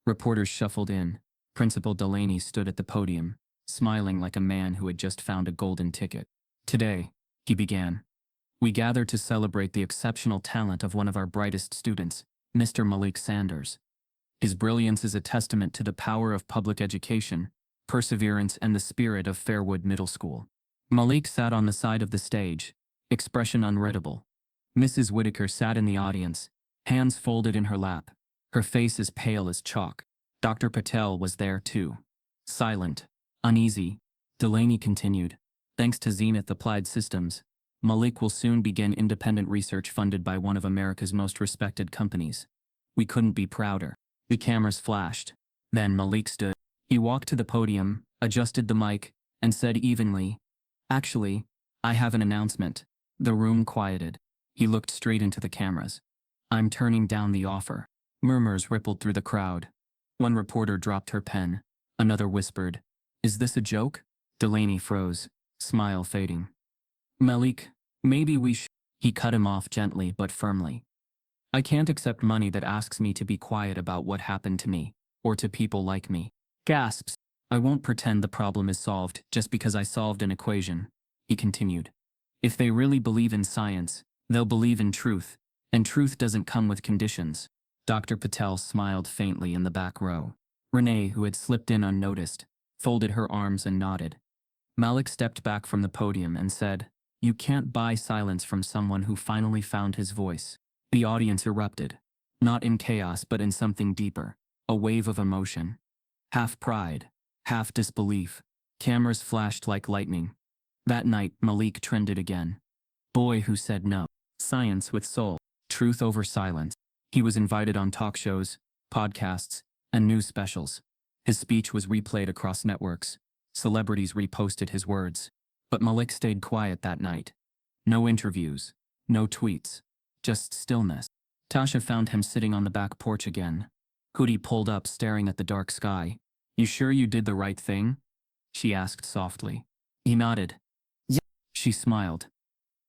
Reporters shuffled in. Principal Delaney stood at the podium, smiling like a man who had just found a golden ticket. "Today," he began, "we gather to celebrate the exceptional talent of one of our brightest students, Mr. Malik Sanders. His brilliance is a testament to the power of public education, perseverance, and the spirit of Fairwood Middle School." Malik sat on the side of the stage, expression unreadable. Mrs. Whitaker sat in the audience, hands folded in her lap, her face as pale as chalk. Dr. Patel was there too. Silent, uneasy, Delaney continued, "Thanks to Zenith Applied Systems, Malik will soon begin independent research funded by one of America's most respected companies. We couldn't be prouder." The cameras flashed. Then Malik stood. He walked to the podium, adjusted the mic, and said evenly, "Actually, I have an announcement." The room quieted. He looked straight into the cameras. "I'm turning down the offer." Murmurs rippled through the crowd. One reporter dropped her pen. Another whispered, "Is this a joke?" Delaney froze, smile fading. "Malik, maybe we should." He cut him off gently but firmly. "I can't accept money that asks me to be quiet about what happened to me, or to people like me." Gasps. "I won't pretend the problem is solved just because I solved an equation," he continued. "If they really believe in science, they'll believe in truth, and truth doesn't come with conditions." Dr. Patel smiled faintly in the back row. Renee, who had slipped in unnoticed, folded her arms and nodded. Malik stepped back from the podium and said, "You can't buy silence from someone who finally found his voice." The audience erupted, not in chaos but in something deeper, a wave of emotion. Half pride, half disbelief. Cameras flashed like lightning. That night, Malik trended again. Boy who said no. Science with soul. Truth over silence. He was invited on talk shows, podcasts, and news specials. His speech was replayed across networks. Celebrities reposted his words. But Malik stayed quiet that night. No interviews. No tweets. Just stillness. Tasha found him sitting on the back porch again. Hoodie pulled up, staring at the dark sky. "You sure you did the right thing?" she asked softly. He nodded. "Yeah." She smiled.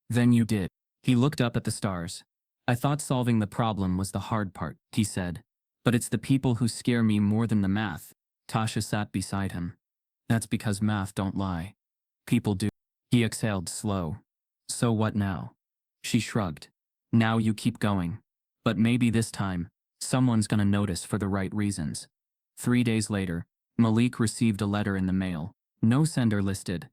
"Then you did." He looked up at the stars. "I thought solving the problem was the hard part," he said. "But it's the people who scare me more than the math." Tasha sat beside him. "That's because math don't lie. People do." He exhaled slow. "So what now?" She shrugged. "Now you keep going. But maybe this time, someone's gonna notice for the right reasons." 3 days later, Malik received a letter in the mail. No sender listed.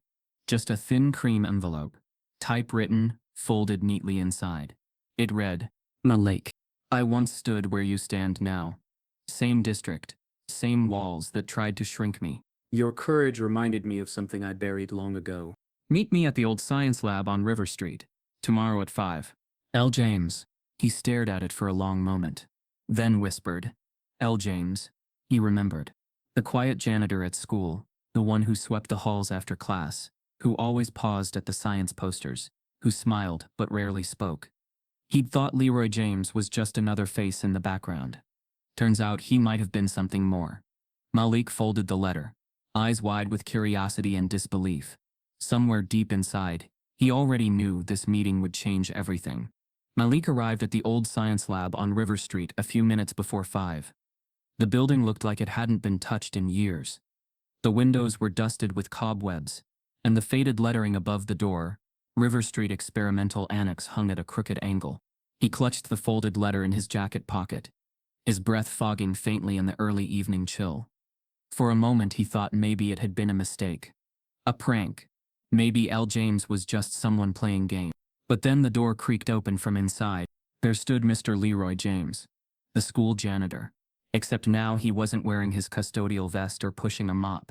Just a thin cream envelope. Typewritten, folded neatly inside. It read, "Malik, I once stood where you stand now. Same district. Same walls that tried to shrink me. Your courage reminded me of something I buried long ago. Meet me at the old science lab on River Street. Tomorrow at 5. L. James." He stared at it for a long moment. Then whispered, "L. James." He remembered. The quiet janitor at school, the one who swept the halls after class, who always paused at the science posters, who smiled but rarely spoke. He'd thought Leroy James was just another face in the background. Turns out he might have been something more. Malik folded the letter, eyes wide with curiosity and disbelief. Somewhere deep inside, he already knew this meeting would change everything. Malik arrived at the old science lab on River Street a few minutes before 5. The building looked like it hadn't been touched in years. The windows were dusted with cobwebs, and the faded lettering above the door, "River Street Experimental Annex," hung at a crooked angle. He clutched the folded letter in his jacket pocket, his breath fogging faintly in the early evening chill. For a moment he thought maybe it had been a mistake. A prank. Maybe L. James was just someone playing games. But then the door creaked open from inside. There stood Mr. Leroy James, the school janitor. Except now he wasn't wearing his custodial vest or pushing a mop.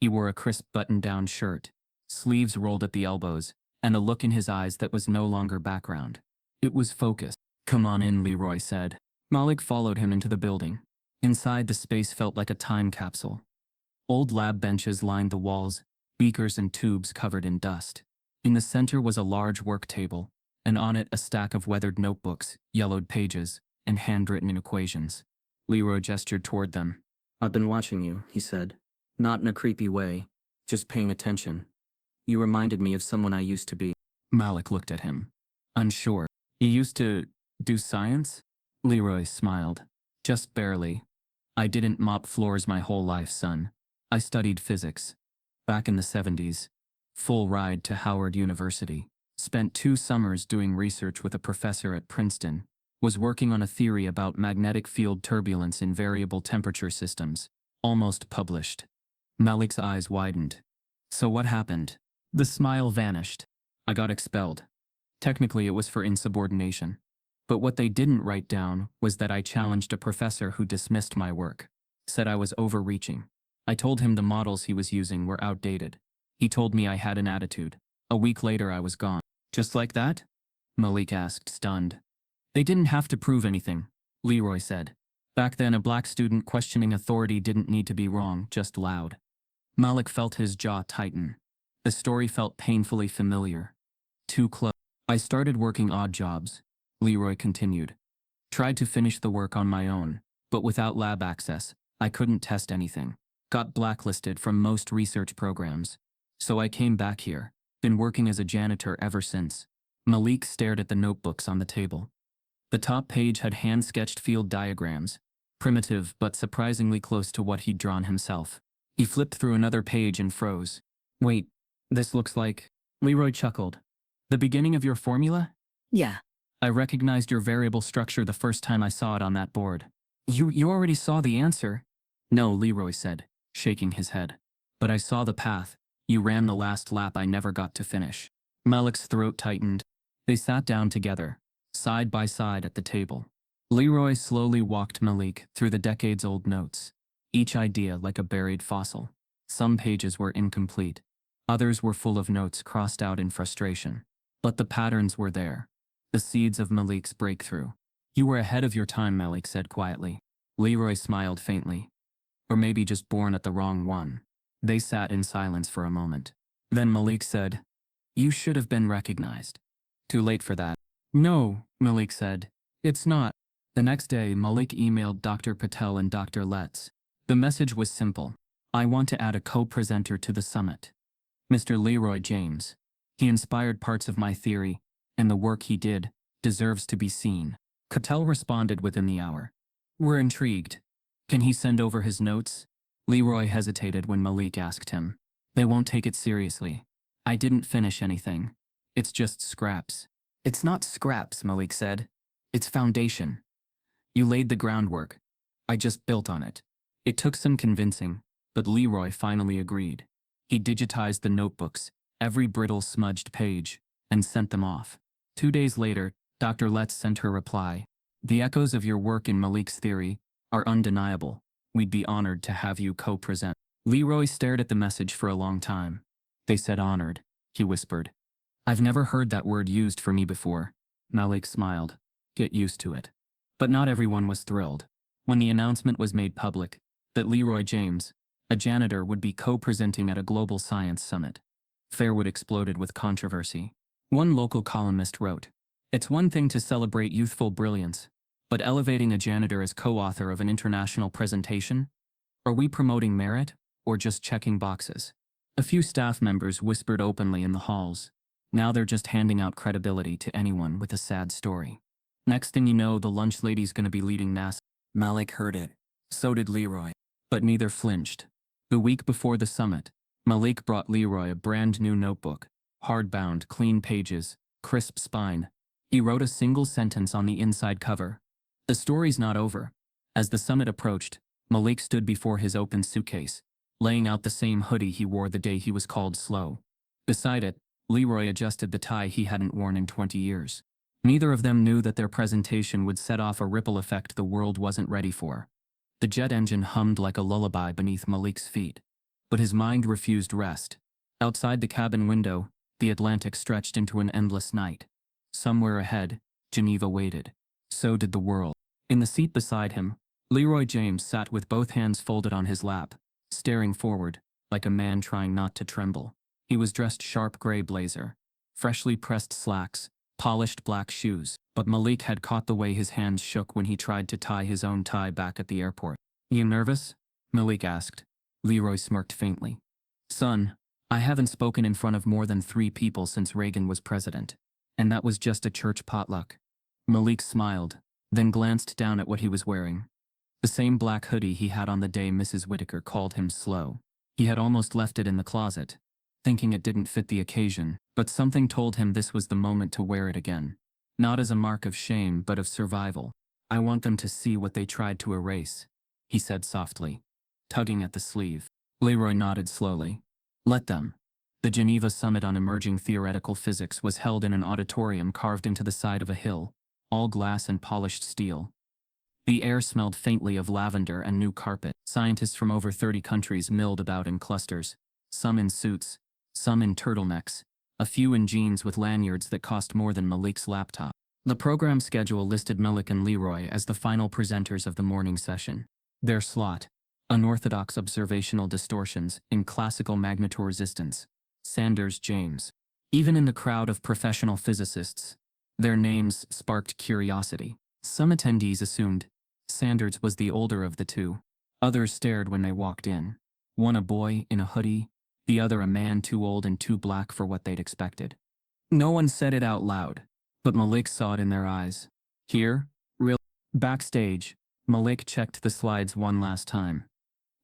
He wore a crisp button-down shirt, sleeves rolled at the elbows, and a look in his eyes that was no longer background. It was focused. "Come on in," Leroy said. Malik followed him into the building. Inside, the space felt like a time capsule. Old lab benches lined the walls, beakers and tubes covered in dust. In the center was a large work table, and on it a stack of weathered notebooks, yellowed pages, and handwritten equations. Leroy gestured toward them. "I've been watching you," he said. "Not in a creepy way, just paying attention. You reminded me of someone I used to be." Malik looked at him, unsure. "You used to do science?" Leroy smiled. "Just barely. I didn't mop floors my whole life, son. I studied physics. Back in the 70s. Full ride to Howard University. Spent 2 summers doing research with a professor at Princeton. Was working on a theory about magnetic field turbulence in variable temperature systems. Almost published." Malik's eyes widened. "So what happened?" The smile vanished. "I got expelled. Technically it was for insubordination. But what they didn't write down was that I challenged a professor who dismissed my work. Said I was overreaching. I told him the models he was using were outdated. He told me I had an attitude. A week later I was gone." "Just like that?" Malik asked, stunned. "They didn't have to prove anything," Leroy said. "Back then a black student questioning authority didn't need to be wrong, just loud." Malik felt his jaw tighten. The story felt painfully familiar. Too close. "I started working odd jobs," Leroy continued. "Tried to finish the work on my own, but without lab access, I couldn't test anything. Got blacklisted from most research programs. So I came back here. Been working as a janitor ever since." Malik stared at the notebooks on the table. The top page had hand-sketched field diagrams, primitive but surprisingly close to what he'd drawn himself. He flipped through another page and froze. "Wait, this looks like..." Leroy chuckled. "The beginning of your formula?" Yeah. "I recognized your variable structure the first time I saw it on that board." You already saw the answer." "No," Leroy said, shaking his head. "But I saw the path. You ran the last lap I never got to finish." Malik's throat tightened. They sat down together, side by side at the table. Leroy slowly walked Malik through the decades-old notes, each idea like a buried fossil. Some pages were incomplete. Others were full of notes crossed out in frustration. But the patterns were there. The seeds of Malik's breakthrough. "You were ahead of your time," Malik said quietly. Leroy smiled faintly. Or maybe just born at the wrong one. They sat in silence for a moment. Then Malik said, "You should have been recognized." "Too late for that." "No," Malik said. "It's not." The next day, Malik emailed Dr. Patel and Dr. Letts. The message was simple. "I want to add a co-presenter to the summit. Mr. Leroy James. He inspired parts of my theory, and the work he did deserves to be seen." Patel responded within the hour. "We're intrigued. Can he send over his notes?" Leroy hesitated when Malik asked him. "They won't take it seriously. I didn't finish anything. It's just scraps." "It's not scraps," Malik said. "It's foundation. You laid the groundwork. I just built on it." It took some convincing, but Leroy finally agreed. He digitized the notebooks, every brittle smudged page, and sent them off. 2 days later, Dr. Letts sent her reply. "The echoes of your work in Malik's theory are undeniable. We'd be honored to have you co-present." Leroy stared at the message for a long time. "They said honored," he whispered. "I've never heard that word used for me before." Malik smiled. "Get used to it." But not everyone was thrilled. When the announcement was made public that Leroy James, a janitor, would be co-presenting at a global science summit, Fairwood exploded with controversy. One local columnist wrote, "It's one thing to celebrate youthful brilliance, but elevating a janitor as co-author of an international presentation? Are we promoting merit, or just checking boxes?" A few staff members whispered openly in the halls. Now they're just handing out credibility to anyone with a sad story. Next thing you know, the lunch lady's gonna be leading NASA. Malik heard it. So did Leroy. But neither flinched. The week before the summit, Malik brought Leroy a brand new notebook. Hardbound, clean pages, crisp spine. He wrote a single sentence on the inside cover. "The story's not over." As the summit approached, Malik stood before his open suitcase, laying out the same hoodie he wore the day he was called slow. Beside it, Leroy adjusted the tie he hadn't worn in 20 years. Neither of them knew that their presentation would set off a ripple effect the world wasn't ready for. The jet engine hummed like a lullaby beneath Malik's feet. But his mind refused rest. Outside the cabin window, the Atlantic stretched into an endless night. Somewhere ahead, Geneva waited. So did the world. In the seat beside him, Leroy James sat with both hands folded on his lap, staring forward, like a man trying not to tremble. He was dressed sharp gray blazer, freshly pressed slacks, polished black shoes, but Malik had caught the way his hands shook when he tried to tie his own tie back at the airport. "You nervous?" Malik asked. Leroy smirked faintly. "Son, I haven't spoken in front of more than 3 people since Reagan was president. And that was just a church potluck." Malik smiled, then glanced down at what he was wearing. The same black hoodie he had on the day Mrs. Whitaker called him slow. He had almost left it in the closet, thinking it didn't fit the occasion, but something told him this was the moment to wear it again. Not as a mark of shame, but of survival. "I want them to see what they tried to erase," he said softly, tugging at the sleeve. Leroy nodded slowly. "Let them." The Geneva Summit on Emerging Theoretical Physics was held in an auditorium carved into the side of a hill, all glass and polished steel. The air smelled faintly of lavender and new carpet. Scientists from over 30 countries milled about in clusters, some in suits, some in turtlenecks, a few in jeans with lanyards that cost more than Malik's laptop. The program schedule listed Malik and Leroy as the final presenters of the morning session. Their slot: unorthodox observational distortions in classical magnetoresistance. Sanders James. Even in the crowd of professional physicists, their names sparked curiosity. Some attendees assumed Sanders was the older of the two. Others stared when they walked in. One a boy in a hoodie, the other a man too old and too black for what they'd expected. No one said it out loud, but Malik saw it in their eyes. "Here? Really?" Backstage, Malik checked the slides one last time.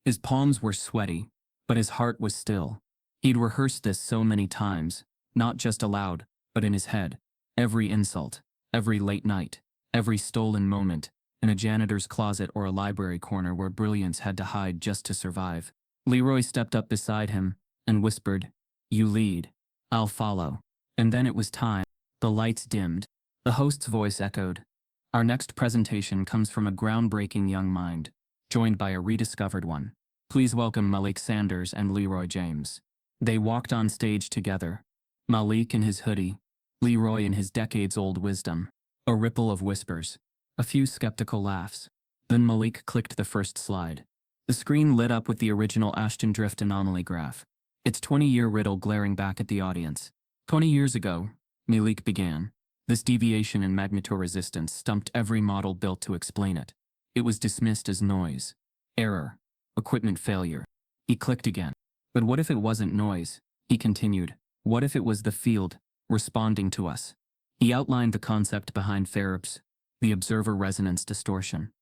His palms were sweaty, but his heart was still. He'd rehearsed this so many times, not just aloud, but in his head. Every insult, every late night, every stolen moment, in a janitor's closet or a library corner where brilliance had to hide just to survive. Leroy stepped up beside him and whispered, "You lead. I'll follow." And then it was time. The lights dimmed. The host's voice echoed. "Our next presentation comes from a groundbreaking young mind, joined by a rediscovered one. Please welcome Malik Sanders and Leroy James." They walked on stage together. Malik in his hoodie, Leroy in his decades-old wisdom. A ripple of whispers. A few skeptical laughs. Then Malik clicked the first slide. The screen lit up with the original Ashton Drift anomaly graph, its 20-year riddle glaring back at the audience. 20 years ago, Malik began. This deviation in magnetoresistance stumped every model built to explain it. It was dismissed as noise, error, equipment failure. He clicked again. But what if it wasn't noise? He continued. What if it was the field, responding to us? He outlined the concept behind FARPS, the observer resonance distortion.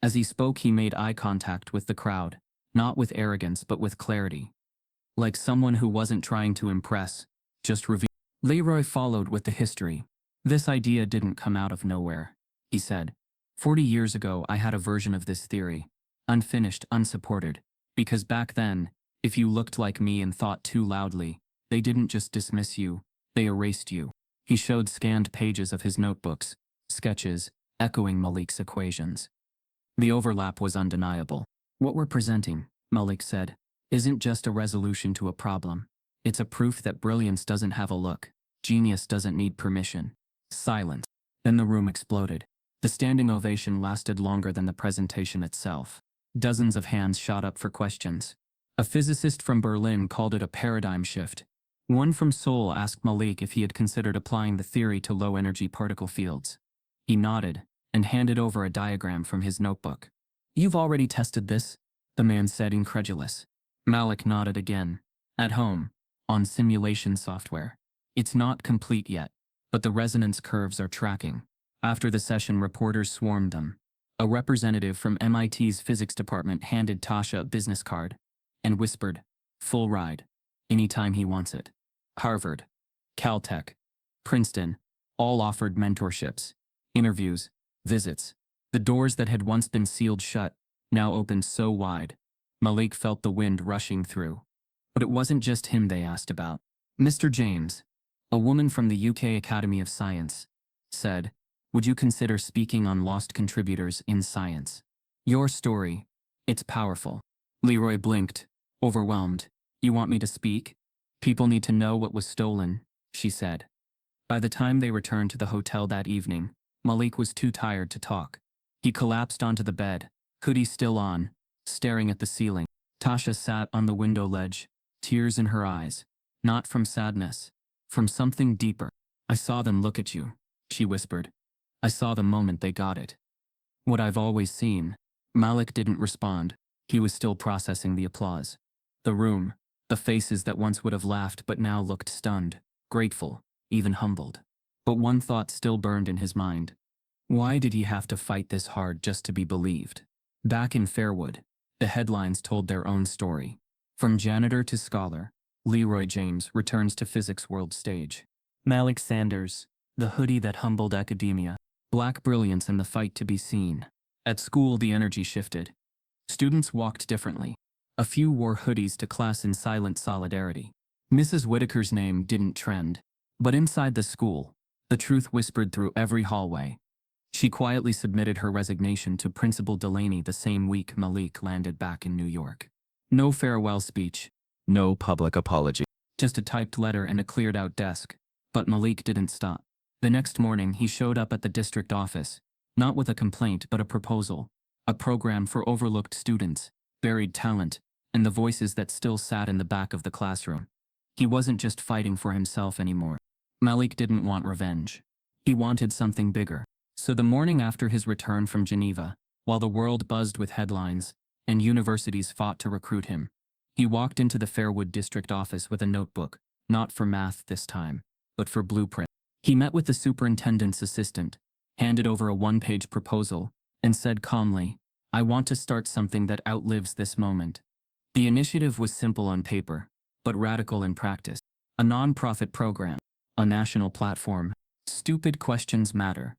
As he spoke, he made eye contact with the crowd, not with arrogance but with clarity. Like someone who wasn't trying to impress, just reveal. Leroy followed with the history. This idea didn't come out of nowhere, he said. 40 years ago I had a version of this theory, unfinished, unsupported, because back then, if you looked like me and thought too loudly, they didn't just dismiss you, they erased you. He showed scanned pages of his notebooks, sketches, echoing Malik's equations. The overlap was undeniable. What we're presenting, Malik said, isn't just a resolution to a problem. It's a proof that brilliance doesn't have a look. Genius doesn't need permission. Silence. Then the room exploded. The standing ovation lasted longer than the presentation itself. Dozens of hands shot up for questions. A physicist from Berlin called it a paradigm shift. One from Seoul asked Malik if he had considered applying the theory to low-energy particle fields. He nodded and handed over a diagram from his notebook. You've already tested this? The man said, incredulous. Malik nodded again. At home, on simulation software. It's not complete yet, but the resonance curves are tracking. After the session, reporters swarmed them. A representative from MIT's physics department handed Tasha a business card and whispered, "Full ride, anytime he wants it." Harvard, Caltech, Princeton, all offered mentorships, interviews, visits. The doors that had once been sealed shut now opened so wide, Malik felt the wind rushing through. But it wasn't just him they asked about. Mr. James, a woman from the UK Academy of Science, said, "Would you consider speaking on lost contributors in science? Your story, it's powerful." Leroy blinked, overwhelmed. "You want me to speak? People need to know what was stolen," she said. By the time they returned to the hotel that evening, Malik was too tired to talk. He collapsed onto the bed, hoodie still on, staring at the ceiling. Tasha sat on the window ledge, tears in her eyes, not from sadness, from something deeper. "I saw them look at you," she whispered. "I saw the moment they got it. What I've always seen." Malik didn't respond. He was still processing the applause. The room, the faces that once would have laughed but now looked stunned, grateful, even humbled. But one thought still burned in his mind. Why did he have to fight this hard just to be believed? Back in Fairwood, the headlines told their own story. From janitor to scholar, Leroy James returns to physics world stage. Malik Sanders, the hoodie that humbled academia. Black brilliance in the fight to be seen. At school, the energy shifted. Students walked differently. A few wore hoodies to class in silent solidarity. Mrs. Whitaker's name didn't trend. But inside the school, the truth whispered through every hallway. She quietly submitted her resignation to Principal Delaney the same week Malik landed back in New York. No farewell speech. No public apology. Just a typed letter and a cleared-out desk. But Malik didn't stop. The next morning, he showed up at the district office, not with a complaint but a proposal. A program for overlooked students, buried talent, and the voices that still sat in the back of the classroom. He wasn't just fighting for himself anymore. Malik didn't want revenge. He wanted something bigger. So the morning after his return from Geneva, while the world buzzed with headlines and universities fought to recruit him, he walked into the Fairwood district office with a notebook, not for math this time, but for blueprint. He met with the superintendent's assistant, handed over a one-page proposal, and said calmly, "I want to start something that outlives this moment." The initiative was simple on paper, but radical in practice. A non-profit program, a national platform. Stupid questions matter.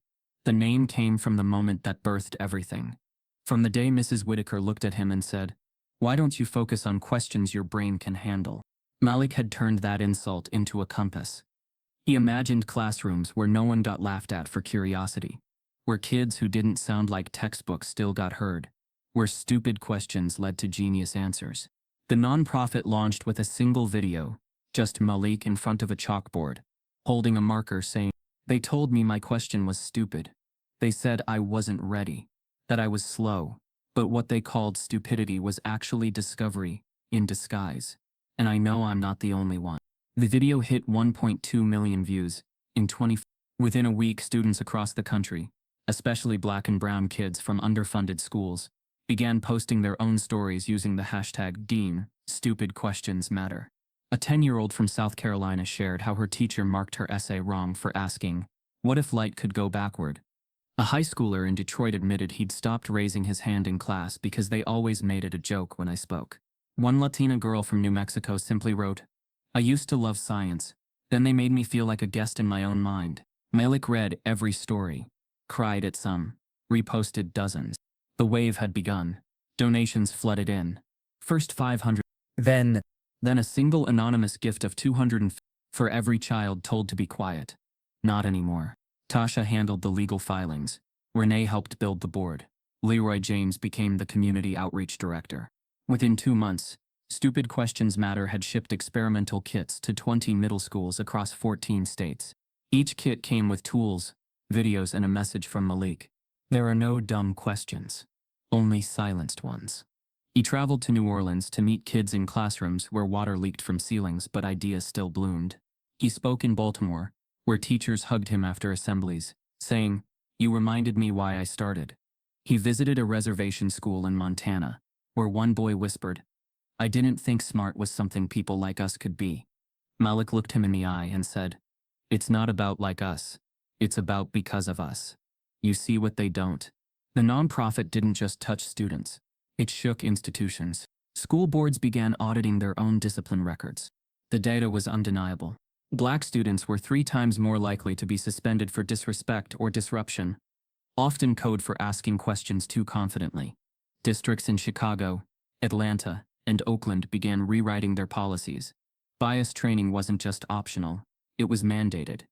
The name came from the moment that birthed everything. From the day Mrs. Whitaker looked at him and said, "Why don't you focus on questions your brain can handle?" Malik had turned that insult into a compass. He imagined classrooms where no one got laughed at for curiosity, where kids who didn't sound like textbooks still got heard, where stupid questions led to genius answers. The nonprofit launched with a single video, just Malik in front of a chalkboard, holding a marker saying, "They told me my question was stupid. They said I wasn't ready, that I was slow, But what they called stupidity was actually discovery in disguise. And I know I'm not the only one. The video hit 1.2 million views in 20. Within a week, students across the country, especially black and brown kids from underfunded schools, began posting their own stories using the hashtag Dean, Stupid Questions Matter. A 10-year-old from South Carolina shared how her teacher marked her essay wrong for asking, "What if light could go backward?" A high schooler in Detroit admitted he'd stopped raising his hand in class because they always made it a joke when I spoke. One Latina girl from New Mexico simply wrote, "I used to love science. Then they made me feel like a guest in my own mind." Malik read every story, cried at some, reposted dozens. The wave had begun. Donations flooded in. First 500. Then a single anonymous gift of $250 for every child told to be quiet. Not anymore. Tasha handled the legal filings. Renee helped build the board. Leroy James became the community outreach director. Within 2 months, Stupid Questions Matter had shipped experimental kits to 20 middle schools across 14 states. Each kit came with tools, videos, and a message from Malik. There are no dumb questions, only silenced ones. He traveled to New Orleans to meet kids in classrooms where water leaked from ceilings but ideas still bloomed. He spoke in Baltimore, where teachers hugged him after assemblies, saying, "You reminded me why I started." He visited a reservation school in Montana, where one boy whispered, "I didn't think smart was something people like us could be." Malik looked him in the eye and said, "It's not about like us. It's about because of us. You see what they don't." The nonprofit didn't just touch students. It shook institutions. School boards began auditing their own discipline records. The data was undeniable. Black students were 3 times more likely to be suspended for disrespect or disruption, often code for asking questions too confidently. Districts in Chicago, Atlanta, and Oakland began rewriting their policies. Bias training wasn't just optional, it was mandated.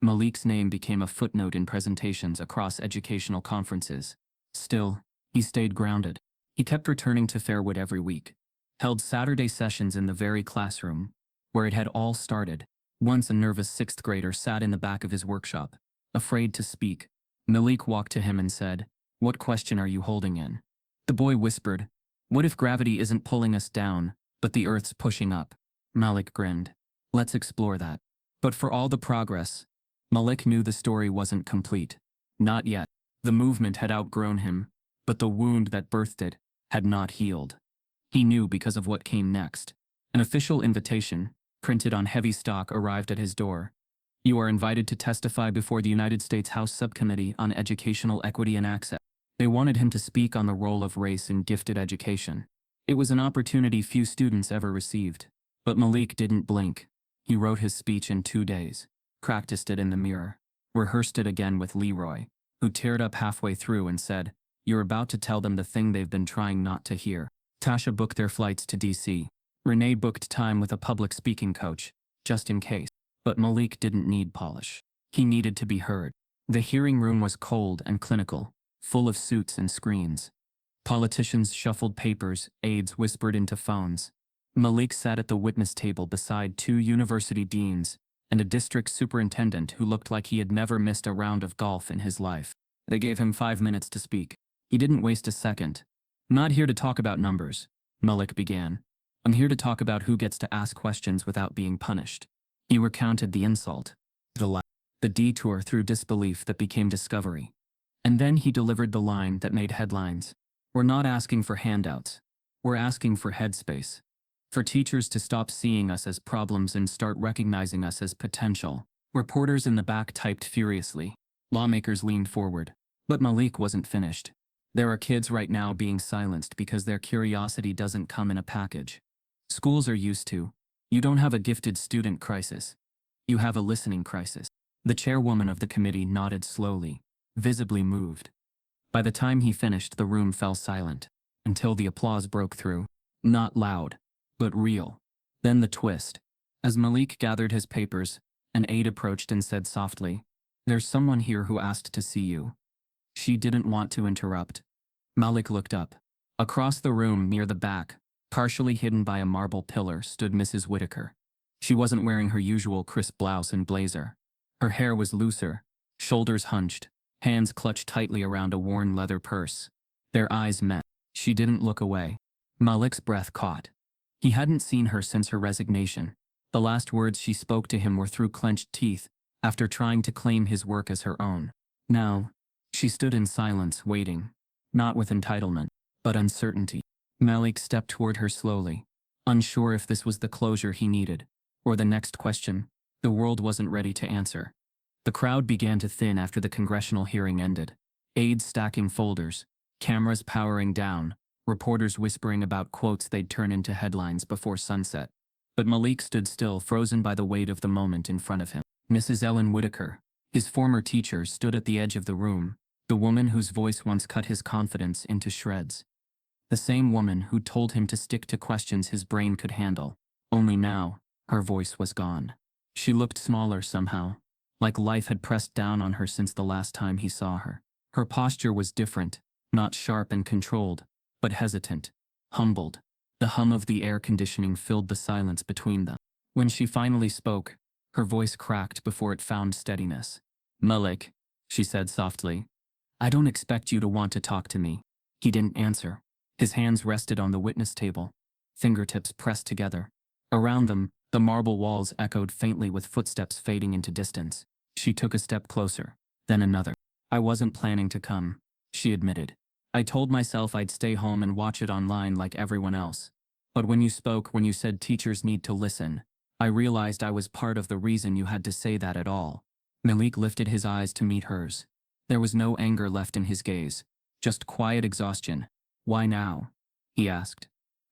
Malik's name became a footnote in presentations across educational conferences. Still, he stayed grounded. He kept returning to Fairwood every week, held Saturday sessions in the very classroom where it had all started. Once a nervous 6th grader sat in the back of his workshop, afraid to speak. Malik walked to him and said, "What question are you holding in?" The boy whispered, "What if gravity isn't pulling us down, but the Earth's pushing up?" Malik grinned. "Let's explore that." But for all the progress, Malik knew the story wasn't complete. Not yet. The movement had outgrown him, but the wound that birthed it had not healed. He knew because of what came next. An official invitation, printed on heavy stock, arrived at his door. "You are invited to testify before the United States House Subcommittee on Educational Equity and Access." They wanted him to speak on the role of race in gifted education. It was an opportunity few students ever received. But Malik didn't blink. He wrote his speech in 2 days, practiced it in the mirror, rehearsed it again with Leroy, who teared up halfway through and said, "You're about to tell them the thing they've been trying not to hear." Tasha booked their flights to D.C. Renee booked time with a public speaking coach, just in case. But Malik didn't need polish. He needed to be heard. The hearing room was cold and clinical, full of suits and screens. Politicians shuffled papers, aides whispered into phones. Malik sat at the witness table beside 2 university deans and a district superintendent who looked like he had never missed a round of golf in his life. They gave him 5 minutes to speak. He didn't waste a second. "Not here to talk about numbers," Malik began. "I'm here to talk about who gets to ask questions without being punished." He recounted the insult, the detour through disbelief that became discovery. And then he delivered the line that made headlines. "We're not asking for handouts. We're asking for headspace. For teachers to stop seeing us as problems and start recognizing us as potential." Reporters in the back typed furiously. Lawmakers leaned forward. But Malik wasn't finished. "There are kids right now being silenced because their curiosity doesn't come in a package. Schools are used to, you don't have a gifted student crisis. You have a listening crisis." The chairwoman of the committee nodded slowly, visibly moved. By the time he finished, the room fell silent, until the applause broke through. Not loud, but real. Then the twist. As Malik gathered his papers, an aide approached and said softly, "There's someone here who asked to see you." She didn't want to interrupt. Malik looked up. Across the room near the back, partially hidden by a marble pillar, stood Mrs. Whitaker. She wasn't wearing her usual crisp blouse and blazer. Her hair was looser, shoulders hunched, hands clutched tightly around a worn leather purse. Their eyes met. She didn't look away. Malik's breath caught. He hadn't seen her since her resignation. The last words she spoke to him were through clenched teeth, after trying to claim his work as her own. Now, she stood in silence, waiting. Not with entitlement, but uncertainty. Malik stepped toward her slowly, unsure if this was the closure he needed, or the next question the world wasn't ready to answer. The crowd began to thin after the congressional hearing ended. Aides stacking folders, cameras powering down, reporters whispering about quotes they'd turn into headlines before sunset. But Malik stood still, frozen by the weight of the moment in front of him. Mrs. Ellen Whitaker, his former teacher, stood at the edge of the room, the woman whose voice once cut his confidence into shreds. The same woman who told him to stick to questions his brain could handle. Only now, her voice was gone. She looked smaller somehow, like life had pressed down on her since the last time he saw her. Her posture was different, not sharp and controlled, but hesitant, humbled. The hum of the air conditioning filled the silence between them. When she finally spoke, her voice cracked before it found steadiness. "Malik," she said softly, "I don't expect you to want to talk to me." He didn't answer. His hands rested on the witness table, fingertips pressed together. Around them, the marble walls echoed faintly with footsteps fading into distance. She took a step closer, then another. "I wasn't planning to come," she admitted. "I told myself I'd stay home and watch it online like everyone else. But when you spoke, when you said teachers need to listen, I realized I was part of the reason you had to say that at all." Malik lifted his eyes to meet hers. There was no anger left in his gaze, just quiet exhaustion. "Why now?" he asked.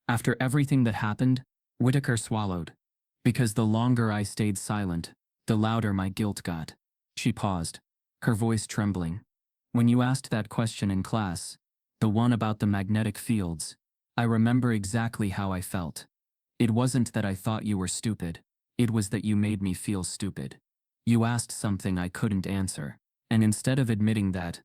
"After everything that happened?" Whitaker swallowed. "Because the longer I stayed silent, the louder my guilt got." She paused, her voice trembling. "When you asked that question in class, the one about the magnetic fields, I remember exactly how I felt. It wasn't that I thought you were stupid. It was that you made me feel stupid. You asked something I couldn't answer. And instead of admitting that,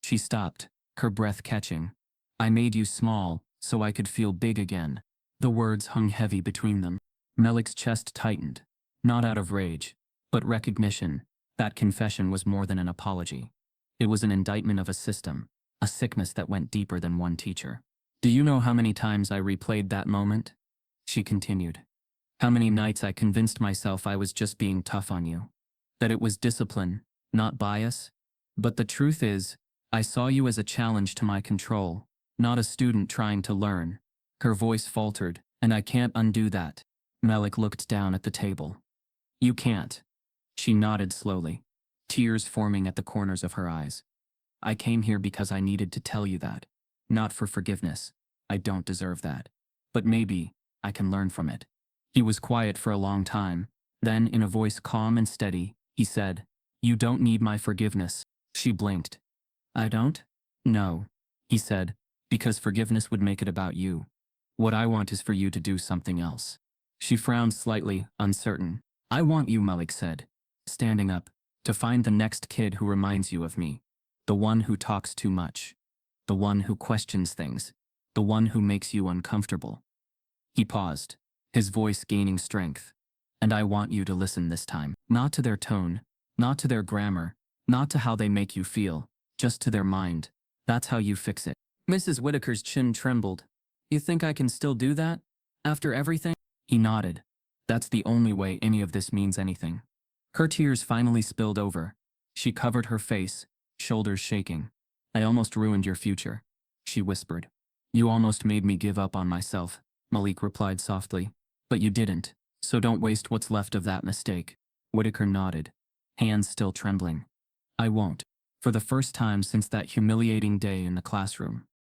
She stopped, her breath catching. "I made you small, so I could feel big again." The words hung heavy between them. Malik's chest tightened, not out of rage, but recognition. That confession was more than an apology. It was an indictment of a system, a sickness that went deeper than one teacher. "Do you know how many times I replayed that moment?" she continued. "How many nights I convinced myself I was just being tough on you? That it was discipline, not bias? But the truth is, I saw you as a challenge to my control, not a student trying to learn." Her voice faltered, "And I can't undo that." Malik looked down at the table. "You can't." She nodded slowly, tears forming at the corners of her eyes. "I came here because I needed to tell you that. Not for forgiveness. I don't deserve that. But maybe I can learn from it." He was quiet for a long time. Then, in a voice calm and steady, he said, "You don't need my forgiveness." She blinked. "I don't?" "No," he said, "because forgiveness would make it about you. What I want is for you to do something else." She frowned slightly, uncertain. "I want you," Malik said, standing up, "to find the next kid who reminds you of me. The one who talks too much. The one who questions things. The one who makes you uncomfortable." He paused, his voice gaining strength. "And I want you to listen this time. Not to their tone, not to their grammar, not to how they make you feel, just to their mind. That's how you fix it." Mrs. Whitaker's chin trembled. "You think I can still do that? After everything?" He nodded. "That's the only way any of this means anything." Her tears finally spilled over. She covered her face, shoulders shaking. "I almost ruined your future," she whispered. "You almost made me give up on myself," Malik replied softly. "But you didn't, so don't waste what's left of that mistake." Whitaker nodded, hands still trembling. "I won't." For the first time since that humiliating day in the classroom,